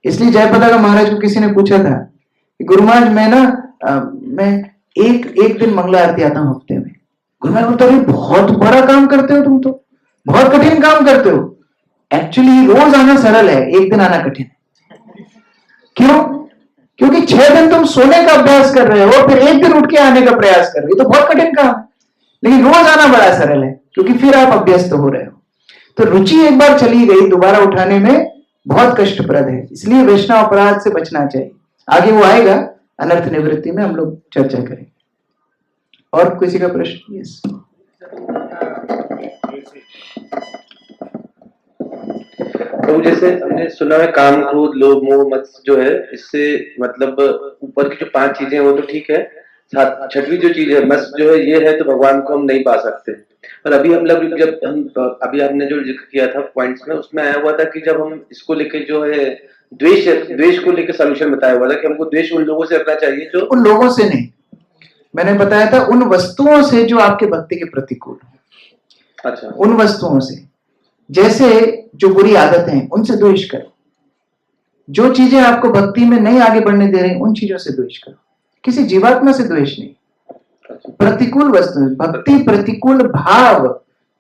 इसलिए जयप्रदा महाराज को किसी ने पूछा था कि गुरु महाराज मैं एक दिन मंगला आरती आता हूं हफ्ते में। गुरु महाराज बोलते हैं बहुत बड़ा काम करते हो तुम, तो बहुत कठिन काम करते हो। एक्चुअली रोज आना सरल है, एक दिन आना कठिन है। क्यों? क्योंकि 6 दिन तुम सोने का अभ्यास कर रहे हो, फिर एक दिन उठ के आने का प्रयास कर रहे हो, तो बहुत कठिन काम है। लेकिन रोज आना बड़ा सरल है, क्योंकि फिर आप अभ्यस्त हो रहे हो। तो रुचि एक बार चली गई, दोबारा उठाने में बहुत कष्टप्रद है। इसलिए वैष्णव अपराध से बचना चाहिए। आगे वो आएगा, अनर्थ निवृत्ति में हम लोग चर्चा करेंगे। और किसी का प्रश्न? यस। तो जैसे हमने सुना है काम क्रोध लोभ मोह मत जो है, इससे मतलब ऊपर की जो 5 चीजें वो तो ठीक है, 6वीं जो चीज है मस जो है, ये है तो भगवान को हम नहीं पा सकते। पर अभी हम लोग जब हम अभी हमने जो जिक्र किया था पॉइंट्स में, उसमें आया हुआ था कि जब हम इसको लेके जो है द्वेष को लेकर सॉल्यूशन बताया हुआ था कि हमको द्वेष उन लोगों से रखना चाहिए जो, उन लोगों से नहीं, मैंने बताया था उन वस्तुओं से जो आपके भक्ति के प्रतिकूल हो। अच्छा, उन वस्तुओं से, जैसे जो बुरी आदतें हैं उनसे द्वेष करो। जो चीजें आपको भक्ति में नहीं आगे बढ़ने दे रही उन चीजों से द्वेष करो। किसी जीवात्मा से द्वेष नहीं। प्रतिकूल वस्तु, भक्ति प्रतिकूल भाव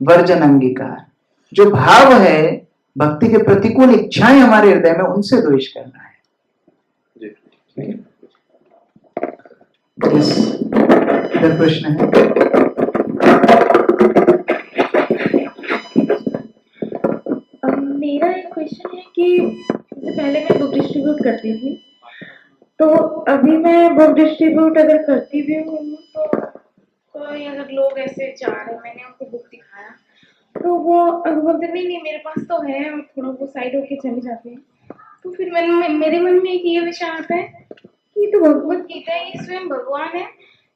वर्जन अंगीकार। जो भाव है भक्ति के प्रतिकूल इच्छाएं हमारे हृदय में, उनसे द्वेष करना है। Yes. इधर प्रश्न है। मेरा एक क्वेश्चन है कि जैसे पहले मैं बुक डिस्ट्रीब्यूट करती थी, तो अभी मैं बुक डिस्ट्रीब्यूट अगर करती भी हूँ तो कोई अगर लोग ऐसे जा रहे हैं, मैंने उनको बुक दिखाया तो वो अगर बोलते नहीं मेरे पास तो है, और थोड़ा वो साइड होके चले जाते हैं, तो फिर मेरे मन में एक ये विचार आता है कि तो भगवत गीता है, ये स्वयं भगवान है,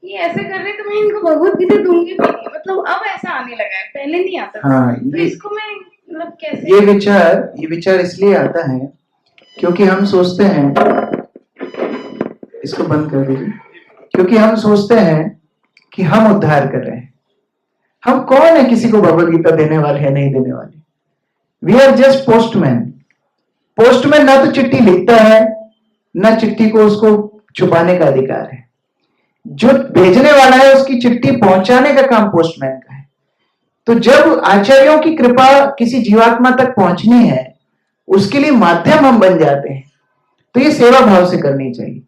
ये ऐसे कर रहे तो मैं इनको भगवत गीता दूंगी भी नहीं। मतलब अब ऐसा आने लगा है, पहले नहीं आता था। हाँ, तो इसको मैं मतलब कैसे, ये विचार इसलिए आता है क्योंकि हम सोचते हैं, इसको बंद कर दीजिए, क्योंकि हम सोचते हैं कि हम उद्धार कर रहे हैं। हम कौन है किसी को भगवत गीता देने वाले या नहीं देने वाले? We are just postman. Postman ना तो चिट्ठी लिखता है, ना चिट्ठी को उसको छुपाने का अधिकार है। जो भेजने वाला है उसकी चिट्ठी पहुंचाने का काम पोस्टमैन का है। तो जब आचार्यों की कृपा किसी जीवात्मा तक पहुंचनी है, उसके लिए माध्यम हम बन जाते हैं, तो ये सेवा भाव से करनी चाहिए।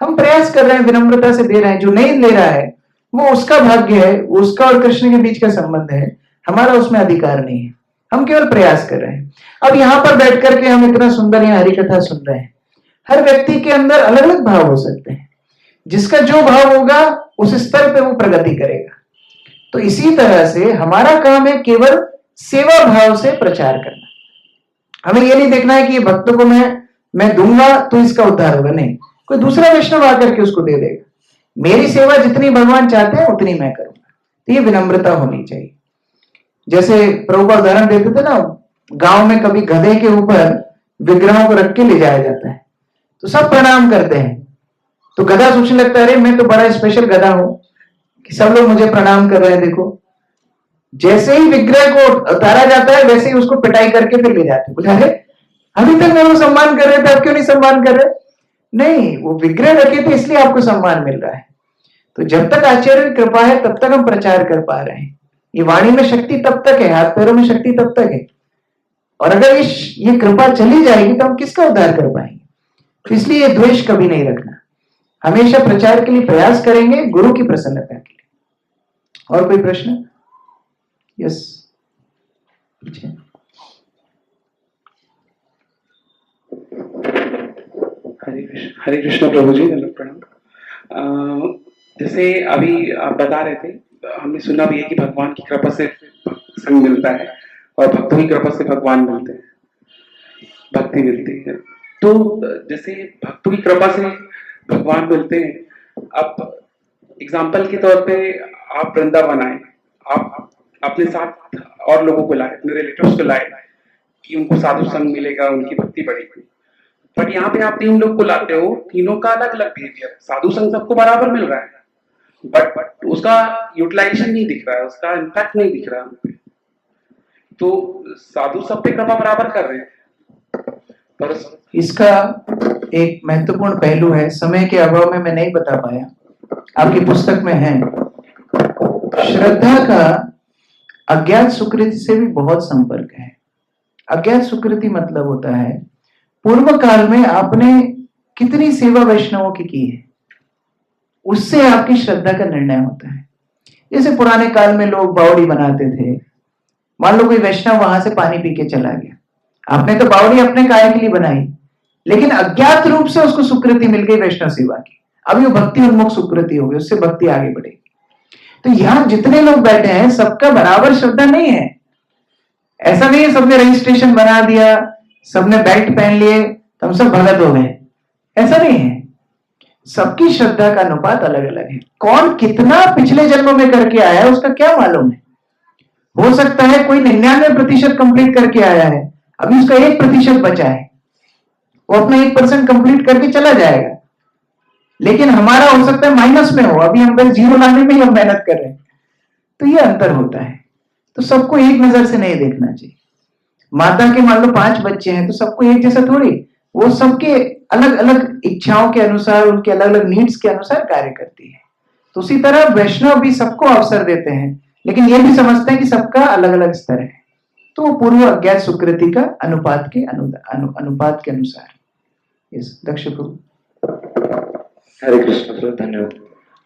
हम प्रयास कर रहे हैं, विनम्रता से दे रहे हैं। जो नहीं ले रहा है वो उसका भाग्य है, उसका और कृष्ण के बीच का संबंध है, हमारा उसमें अधिकार नहीं है। हम केवल प्रयास कर रहे हैं। अब यहां पर बैठ करके हम इतना सुंदर यहाँ हरि कथा सुन रहे हैं। हर व्यक्ति के अंदर अलग अलग भाव हो सकते हैं, जिसका जो भाव होगा उस स्तर पे वो प्रगति करेगा। तो इसी तरह से हमारा काम है केवल सेवा भाव से प्रचार करना। हमें ये नहीं देखना है कि ये भक्तों को मैं दूंगा तो इसका उद्धार होगा, नहीं, कोई दूसरा वैष्णव आकर के उसको दे देगा। मेरी सेवा जितनी भगवान चाहते हैं उतनी मैं करूंगा। तो ये विनम्रता होनी चाहिए। जैसे प्रभु का उदाहरण देते थे ना, गांव में कभी गधे के ऊपर विग्रहों को रख के ले जाया जाता है, तो सब प्रणाम करते हैं। तो गधा सोचने लगता है, अरे मैं तो बड़ा स्पेशल गधा हूं कि सब लोग मुझे प्रणाम कर रहे हैं। देखो, जैसे ही विग्रह को उतारा जाता है वैसे ही उसको पिटाई करके फिर ले जाते हैं। बोले, अरे अभी तक वो सम्मान कर रहे थे, अब क्यों नहीं सम्मान कर रहे? नहीं, वो विग्रह रखे थे इसलिए आपको सम्मान मिल रहा है। तो जब तक आचार्य की कृपा है तब तक हम प्रचार कर पा रहे हैं। ये वाणी में शक्ति तब तक है, हाथ पैरों में शक्ति तब तक है। और अगर ये कृपा चली जाएगी तो हम किसका उद्धार कर पाएंगे? तो इसलिए ये द्वेष कभी नहीं रखना। हमेशा प्रचार के लिए प्रयास करेंगे, गुरु की प्रसन्नता के लिए। और कोई प्रश्न? यस, पीछे। हरे कृष्ण प्रभु जी, प्रणाम। जैसे अभी आप बता रहे थे, हमने सुना भी है कि भगवान की कृपा से संग मिलता है और भक्तों की कृपा से भगवान मिलते हैं, भक्ति मिलती है। तो जैसे भक्तों की कृपा से भगवान मिलते हैं, अब एग्जाम्पल के तौर पे आप वृंदावन आए, आप अपने साथ और लोगों को लाए, अपने रिलेटिव्स को लाए कि उनको साधु संग मिलेगा, उनकी भक्ति बढ़ेगी। बट यहाँ पे आप 3 लोग को लाते हो, तीनों का अलग अलग बिहेवियर। साधु संग सबको बराबर मिल रहा है, बट उसका यूटिलाइजेशन नहीं दिख रहा है, उसका इम्पैक्ट नहीं दिख रहा है। तो साधु सब पे कृपा बराबर कर रहे हैं, पर इसका एक महत्वपूर्ण पहलू है, समय के अभाव में मैं नहीं बता पाया, आपकी पुस्तक में है। श्रद्धा का अज्ञात सुकृति से भी बहुत संपर्क है। अज्ञात सुकृति मतलब होता है पूर्व काल में आपने कितनी सेवा वैष्णवों की है, उससे आपकी श्रद्धा का निर्णय होता है। जैसे पुराने काल में लोग बावड़ी बनाते थे, मान लो कोई वैष्णव वहां से पानी पी के चला गया, आपने तो बावड़ी अपने कार्य के लिए बनाई, लेकिन अज्ञात रूप से उसको सुकृति मिल गई वैष्णव सेवा की, अभी वो भक्ति उन्मुख सुकृति हो गई, उससे भक्ति आगे बढ़ेगी। तो यहां जितने लोग बैठे हैं सबका बराबर श्रद्धा नहीं है। ऐसा नहीं है सबने रजिस्ट्रेशन बना दिया, सबने बेल्ट पहन लिए तो हम सब भगत हो गए, ऐसा नहीं है। सबकी श्रद्धा का अनुपात अलग अलग है। कौन कितना पिछले जन्म में करके आया है उसका क्या मालूम है। हो सकता है कोई 99% कंप्लीट करके आया है, अभी उसका 1% बचा है, वो अपना 1% कंप्लीट करके चला जाएगा, लेकिन हमारा हो सकता है माइनस में हो, अभी हम बस 0 लाने में ही हम मेहनत कर रहे हैं। तो ये अंतर होता है। तो सबको एक नजर से नहीं देखना चाहिए। माता के मान लो 5 बच्चे हैं तो सबको एक जैसा थोड़ी, वो सबके अलग अलग इच्छाओं के अनुसार, उनके अलग अलग नीड्स के अनुसार कार्य करती है। तो उसी तरह वैष्णव भी सबको अवसर देते हैं, लेकिन ये भी समझते हैं कि सबका अलग अलग स्तर है। तो वो पूर्व अज्ञात सुकृति का अनुपात के अनुपात के अनुसार। यस दक्ष प्रभु। हरे कृष्ण प्रभु, धन्यवाद।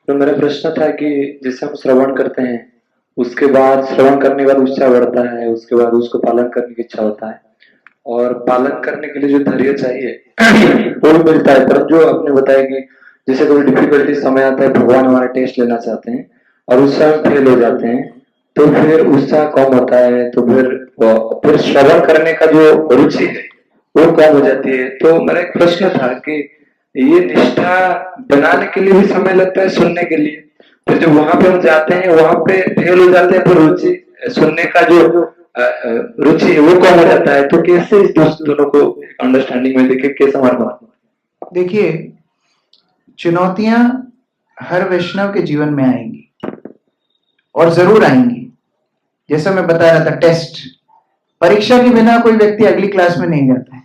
तो मेरा प्रश्न था कि जैसे हम श्रवण करते हैं, उसके बाद श्रवण करने के बाद उत्साह बढ़ता है, उसके बाद उसको पालन करने की इच्छा होता है, और पालन करने के लिए जो धैर्य चाहिए वो भी मिलता है। पर जो आपने बताया कि जैसे कोई डिफिकल्टी समय आता है, भगवान हमारा टेस्ट लेना चाहते हैं और उस समय फेल हो जाते हैं, तो फिर उत्साह कम होता है, तो फिर श्रवण करने का जो रुचि है वो कम हो जाती है। तो मेरा एक प्रश्न था कि ये निष्ठा बनाने के लिए भी समय लगता है, सुनने के लिए, फिर जब वहां पे हम जाते हैं वहां पे फेल हो जाते हैं, तो रुचि सुनने का जो रुचि है वो कम हो जाता है। तो कैसे इस दोनों को अंडरस्टैंडिंग में देखे, कैसे हमारा? देखिए, चुनौतियां हर वैष्णव के जीवन में आएंगी और जरूर आएंगी। जैसा मैं बता रहा था, टेस्ट, परीक्षा के बिना कोई व्यक्ति अगली क्लास में नहीं जाता है।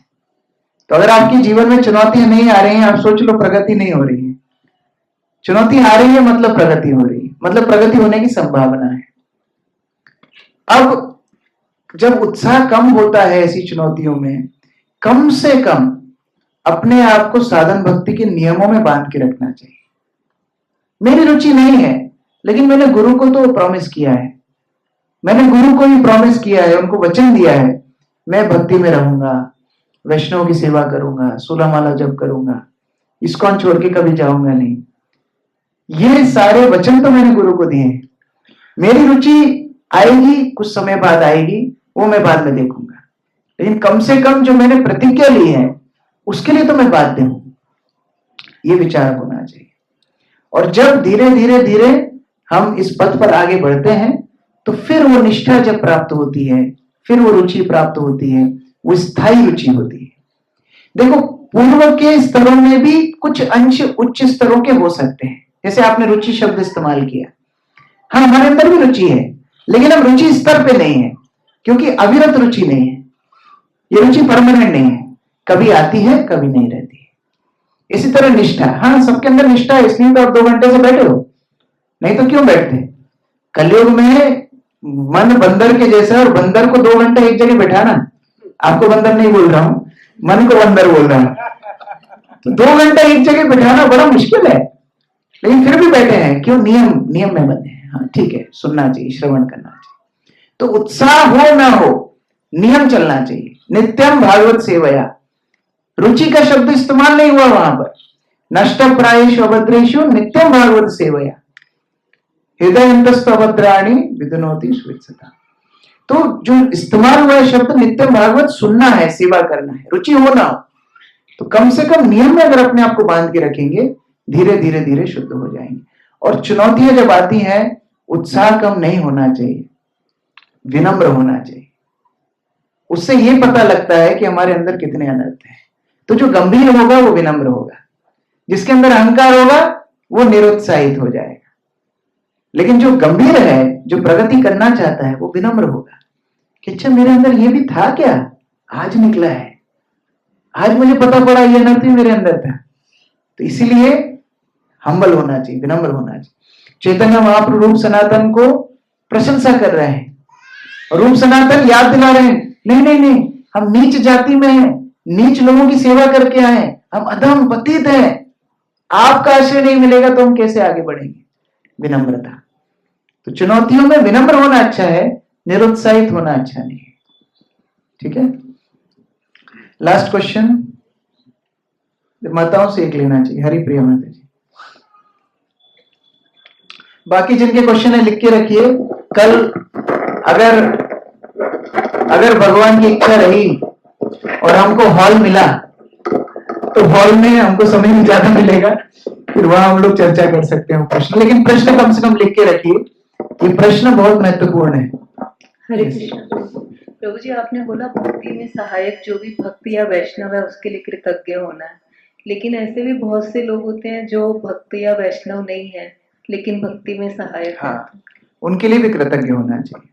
तो अगर आपके जीवन में चुनौतियां नहीं आ रही हैं, आप सोच लो प्रगति नहीं हो रही है। चुनौती आ रही है मतलब प्रगति हो रही है, मतलब प्रगति होने की संभावना है। अब जब उत्साह कम होता है ऐसी चुनौतियों में, कम से कम अपने आप को साधन भक्ति के नियमों में बांध के रखना चाहिए। मेरी रुचि नहीं है, लेकिन मैंने गुरु को तो प्रॉमिस किया है, मैंने गुरु को ही प्रॉमिस किया है, उनको वचन दिया है, मैं भक्ति में रहूंगा, वैष्णव की सेवा करूंगा, 16 माला जप करूंगा, इस्कॉन छोड़ के कभी जाऊंगा नहीं। ये सारे वचन तो मैंने गुरु को दिए हैं। मेरी रुचि आएगी, कुछ समय बाद आएगी, वो मैं बाद में देखूंगा, लेकिन कम से कम जो मैंने प्रतिज्ञा ली है उसके लिए तो मैं बाध्य हूं। ये विचार होना चाहिए। और जब धीरे धीरे धीरे हम इस पथ पर आगे बढ़ते हैं, तो फिर वो निष्ठा जब प्राप्त होती है, फिर वो रुचि प्राप्त होती है, वो स्थायी रुचि होती है। देखो, पूर्व के स्तरों में भी कुछ अंश उच्च स्तरों के हो सकते हैं। जैसे आपने रुचि शब्द इस्तेमाल किया, हाँ हमारे अंदर भी रुचि है, लेकिन अब रुचि स्तर पे नहीं है, क्योंकि अविरत रुचि नहीं है। ये रुचि परमानेंट नहीं है, कभी आती है कभी नहीं रहती है। इसी तरह निष्ठा, हाँ सबके अंदर निष्ठा है, इसलिए तो आप 2 घंटे से बैठे हो, नहीं तो क्यों बैठते। कलयुग में मन बंदर के जैसा, और बंदर को 2 घंटे एक जगह बैठाना, आपको बंदर नहीं बोल रहा हूं, मन को बंदर बोल रहा हूं, तो 2 घंटे एक जगह बैठाना बड़ा मुश्किल है, लेकिन फिर भी बैठे हैं। क्यों? नियम में बंधे हैं। हाँ ठीक है, सुनना चाहिए, श्रवण करना चाहिए। तो उत्साह हो ना हो, नियम चलना चाहिए। नित्यम भागवत सेवया, रुचि का शब्द इस्तेमाल नहीं हुआ वहां पर। नष्ट प्रायेषु अभद्रेषु नित्यम भागवत सेवया, हृदय अंतस्थ अभद्राणि विदुनोति स्वित्सता। तो जो इस्तेमाल हुआ है शब्द नित्यम भागवत, सुनना है, सेवा करना है, रुचि हो ना हो, तो कम से कम नियम में अगर अपने आप को बांध के रखेंगे, धीरे धीरे धीरे शुद्ध हो जाएंगे। और चुनौतियां जब आती हैं, उत्साह कम नहीं होना चाहिए, विनम्र होना चाहिए। उससे ये पता लगता है कि हमारे अंदर कितने अनर्थ हैं। तो जो गंभीर होगा वो विनम्र होगा, जिसके अंदर अहंकार होगा वो निरुत्साहित हो जाएगा। लेकिन जो गंभीर है, जो प्रगति करना चाहता है, वो विनम्र होगा कि अच्छा मेरे अंदर ये भी था क्या, आज निकला है, आज मुझे पता पड़ा ये अनर्थ भी मेरे अंदर था। तो इसीलिए हम्बल होना चाहिए, विनम्र होना चाहिए। चैतन्य महाप्रभु रूप सनातन को प्रशंसा कर रहे हैं, और रूप सनातन याद दिला रहे हैं, नहीं नहीं नहीं, हम नीच जाति में हैं, नीच लोगों की सेवा करके आए, हम अधम पतित हैं, आपका आश्रय नहीं मिलेगा तो हम कैसे आगे बढ़ेंगे। विनम्रता। तो चुनौतियों में विनम्र होना अच्छा है, निरुत्साहित होना अच्छा नहीं है। ठीक है, लास्ट क्वेश्चन माताओं से एक लेना चाहिए। हरि प्रिया माता जी, बाकी जिनके क्वेश्चन है लिख के रखिए। कल अगर भगवान की इच्छा रही और हमको हॉल मिला, तो हॉल में हमको समय भी ज्यादा मिलेगा, फिर वहां हम लोग चर्चा कर सकते हैं प्रश्न। लेकिन प्रश्न कम से कम लिख के रखिए, ये प्रश्न बहुत महत्वपूर्ण है। हरे कृष्ण। प्रभु जी, आपने बोला भक्ति में सहायक जो भी भक्ति या वैष्णव है उसके लिए कृतज्ञ होना है, लेकिन ऐसे भी बहुत से लोग होते हैं जो भक्ति या वैष्णव नहीं है लेकिन भक्ति में सहायक है। हाँ, उनके लिए भी कृतज्ञ होना चाहिए।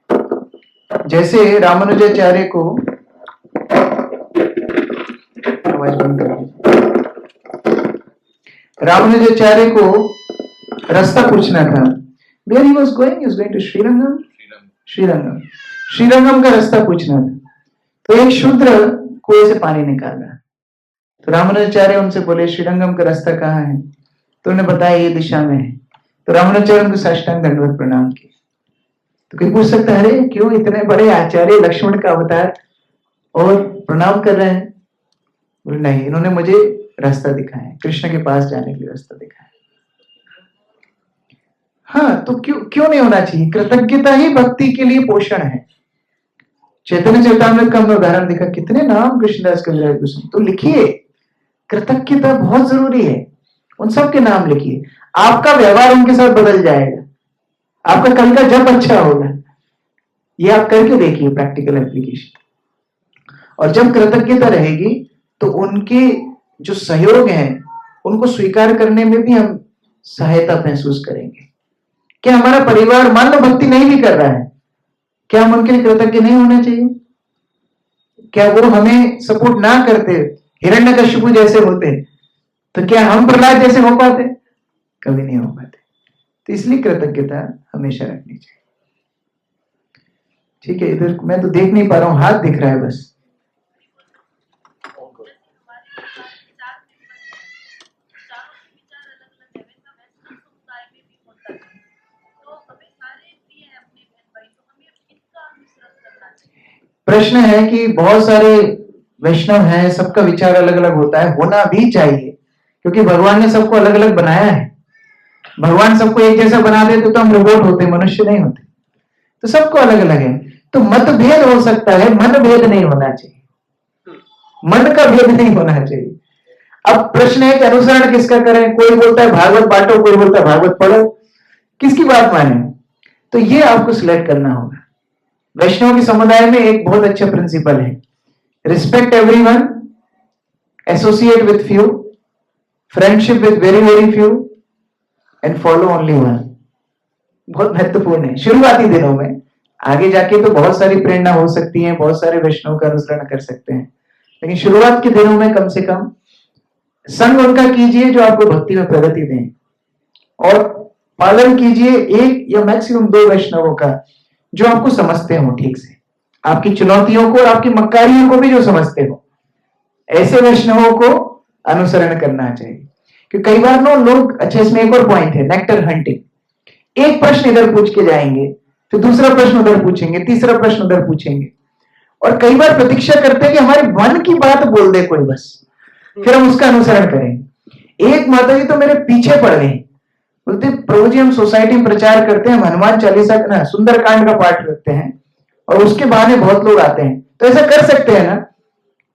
जैसे रामानुजाचार्य को, आवाज बंद कर दीजिए, रामानुजाचार्य को रास्ता पूछना था, where he was going, he was going to Srirangam. Srirangam का रास्ता पूछना था। तो एक शूद्र कुएं से पानी निकाल रहा, तो रामानुजाचार्य उनसे बोले श्रीरंगम का रास्ता कहाँ है? तो उन्हें बताया ये दिशा में है। तो रामानुजाचार्य उनको साष्टांग दंडवत प्रणाम किए। तो कोई पूछ सकता है अरे क्यों इतने बड़े आचार्य लक्ष्मण का अवतार और प्रणाम कर रहे हैं? बोले नहीं, इन्होंने मुझे रास्ता दिखाया, कृष्ण के पास जाने के लिए रास्ता दिखाया। हाँ, तो क्यों नहीं होना चाहिए? कृतज्ञता ही भक्ति के लिए पोषण है। चैतन्य चरितामृत का हमने उदाहरण देखा, कितने नाम कृष्णदास कविराज गोस्वामी। तो लिखिए, कृतज्ञता बहुत जरूरी है, उन सबके नाम लिखिए। आपका व्यवहार उनके साथ बदल जाएगा, आपका कल का जब अच्छा होगा। ये आप करके देखिए, प्रैक्टिकल एप्लीकेशन। और जब कृतज्ञता रहेगी तो उनके जो सहयोग है उनको स्वीकार करने में भी हम सहायता महसूस करेंगे। क्या हमारा परिवार मान लो भक्ति नहीं भी कर रहा है, क्या हम उनके लिए कृतज्ञ नहीं होना चाहिए? क्या वो हमें सपोर्ट ना करते, हिरण्यकशिपु जैसे होते, तो क्या हम प्रहलाद जैसे हो पाते? कभी नहीं हो पाते। तो इसलिए कृतज्ञता हमेशा रखनी चाहिए। ठीक है, इधर मैं तो देख नहीं पा रहा हूं, हाथ दिख रहा है बस। प्रश्न है कि बहुत सारे वैष्णव हैं, सबका विचार अलग अलग होता है, होना भी चाहिए, क्योंकि भगवान ने सबको अलग अलग बनाया है। भगवान सबको एक जैसा बना देते तो हम रोबोट होते, मनुष्य नहीं होते। तो सबको अलग अलग है, तो मतभेद हो सकता है, मन भेद नहीं होना चाहिए, मन का भेद नहीं होना चाहिए। अब प्रश्न है कि अनुसरण किसका करें? कोई बोलता है भागवत बांटो, कोई बोलता है भागवत पढ़ो, किसकी बात माने? तो ये आपको सिलेक्ट करना होगा। वैष्णव के समुदाय में एक बहुत अच्छा प्रिंसिपल है, respect everyone, associate with few, friendship with very very few and follow only one. बहुत महत्वपूर्ण है शुरुआती दिनों में। आगे जाके तो बहुत सारी प्रेरणा हो सकती है, बहुत सारे वैष्णव का अनुसरण कर सकते हैं, लेकिन शुरुआत के दिनों में कम से कम संग उनका कीजिए जो आपको भक्ति में प्रगति दें, और पालन कीजिए एक या मैक्सिमम 2 वैष्णवों का जो आपको समझते हो ठीक से, आपकी चुनौतियों को और आपकी मक्कारियों को भी जो समझते हो। ऐसे वैष्णवों को अनुसरण करना चाहिए। क्योंकि कई बार लोग, अच्छा इसमें एक और पॉइंट है, नेक्टर हंटिंग। एक प्रश्न इधर पूछ के जाएंगे, फिर दूसरा प्रश्न उधर पूछेंगे, तीसरा प्रश्न उधर पूछेंगे, और कई बार प्रतीक्षा करते हैं कि हमारे मन की बात बोल दे कोई बस, फिर हम उसका अनुसरण करें। एक माता जी तो मेरे पीछे पड़ गई, बोलते प्रभु जी हम सोसाइटी में प्रचार करते हैं, हनुमान चालीसा का सुंदरकांड का पाठ रखते हैं और उसके बहाने बहुत लोग आते हैं, तो ऐसा कर सकते हैं ना?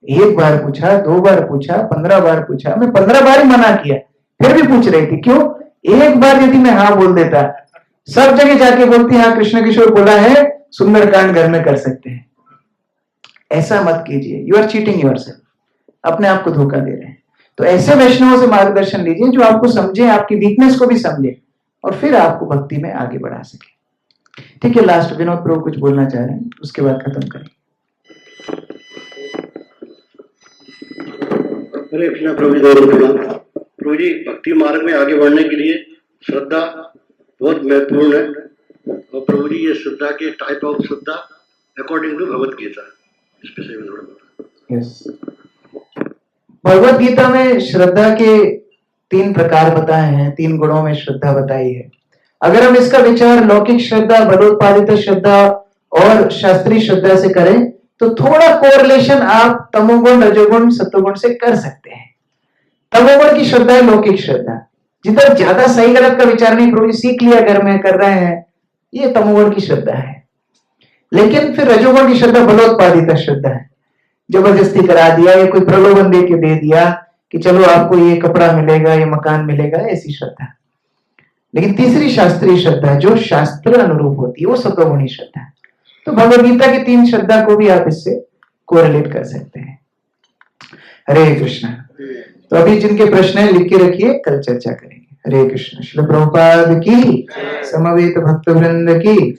एक बार पूछा, 2 बार पूछा, 15 बार पूछा, मैं 15 बार ही मना किया, फिर भी पूछ रही थी। क्यों? एक बार यदि मैं हाँ बोल देता, सब जगह जाके बोलती हाँ कृष्ण किशोर बोला है, सुंदरकांड घर में कर सकते हैं। ऐसा मत कीजिए, यू आर चीटिंग योरसेल्फ, अपने आप को धोखा दे रहे हैं। तो ऐसे वैष्णवों से मार्गदर्शन लीजिए जो आपको समझे, आपकी वीकनेस को भी समझे, और फिर आपको भक्ति में आगे बढ़ा सके। ठीक है, लास्ट विनोद प्रभु कुछ बोलना चाह रहे हैं, उसके बाद खत्म करें। हरे कृष्ण प्रभु जी, भक्ति मार्ग में आगे बढ़ने के लिए श्रद्धा बहुत महत्वपूर्ण है। और प्रभु जी ये श्रद्धा के टाइप ऑफ श्रद्धा अकॉर्डिंग टू भगवत गीता, इस विषय में थोड़ा बताएं। यस, भगवत गीता में श्रद्धा के 3 प्रकार बताए हैं, 3 गुणों में श्रद्धा बताई है। अगर हम इसका विचार लौकिक श्रद्धा, बलोत्पादित श्रद्धा और शास्त्रीय श्रद्धा से करें तो थोड़ा कोरिलेशन आप तमोगुण, रजोगुण, सत्वगुण से कर सकते हैं। तमोगुण की श्रद्धा है लौकिक श्रद्धा, जिधर ज्यादा सही गलत का विचार नहीं, प्रभु जी सीख लिया घर में कर रहे हैं, ये तमोगुण की श्रद्धा है। लेकिन फिर रजोगुण की श्रद्धा बलोत्पादित श्रद्धा है, जबरदस्ती करा दिया या कोई प्रलोभन दे के दे दिया कि चलो आपको ये कपड़ा मिलेगा, ये मकान मिलेगा, ऐसी श्रद्धा। लेकिन तीसरी शास्त्रीय श्रद्धा जो शास्त्र अनुरूप होती है, वो सत्वगुणी श्रद्धा है। तो भगवद गीता की 3 श्रद्धा को भी आप इससे कोरिलेट कर सकते हैं। हरे कृष्ण। तो अभी जिनके प्रश्न है लिख के रखिए, कल चर्चा करेंगे। हरे कृष्ण। श्रील प्रभुपाद की, समवेत भक्त वृंद की।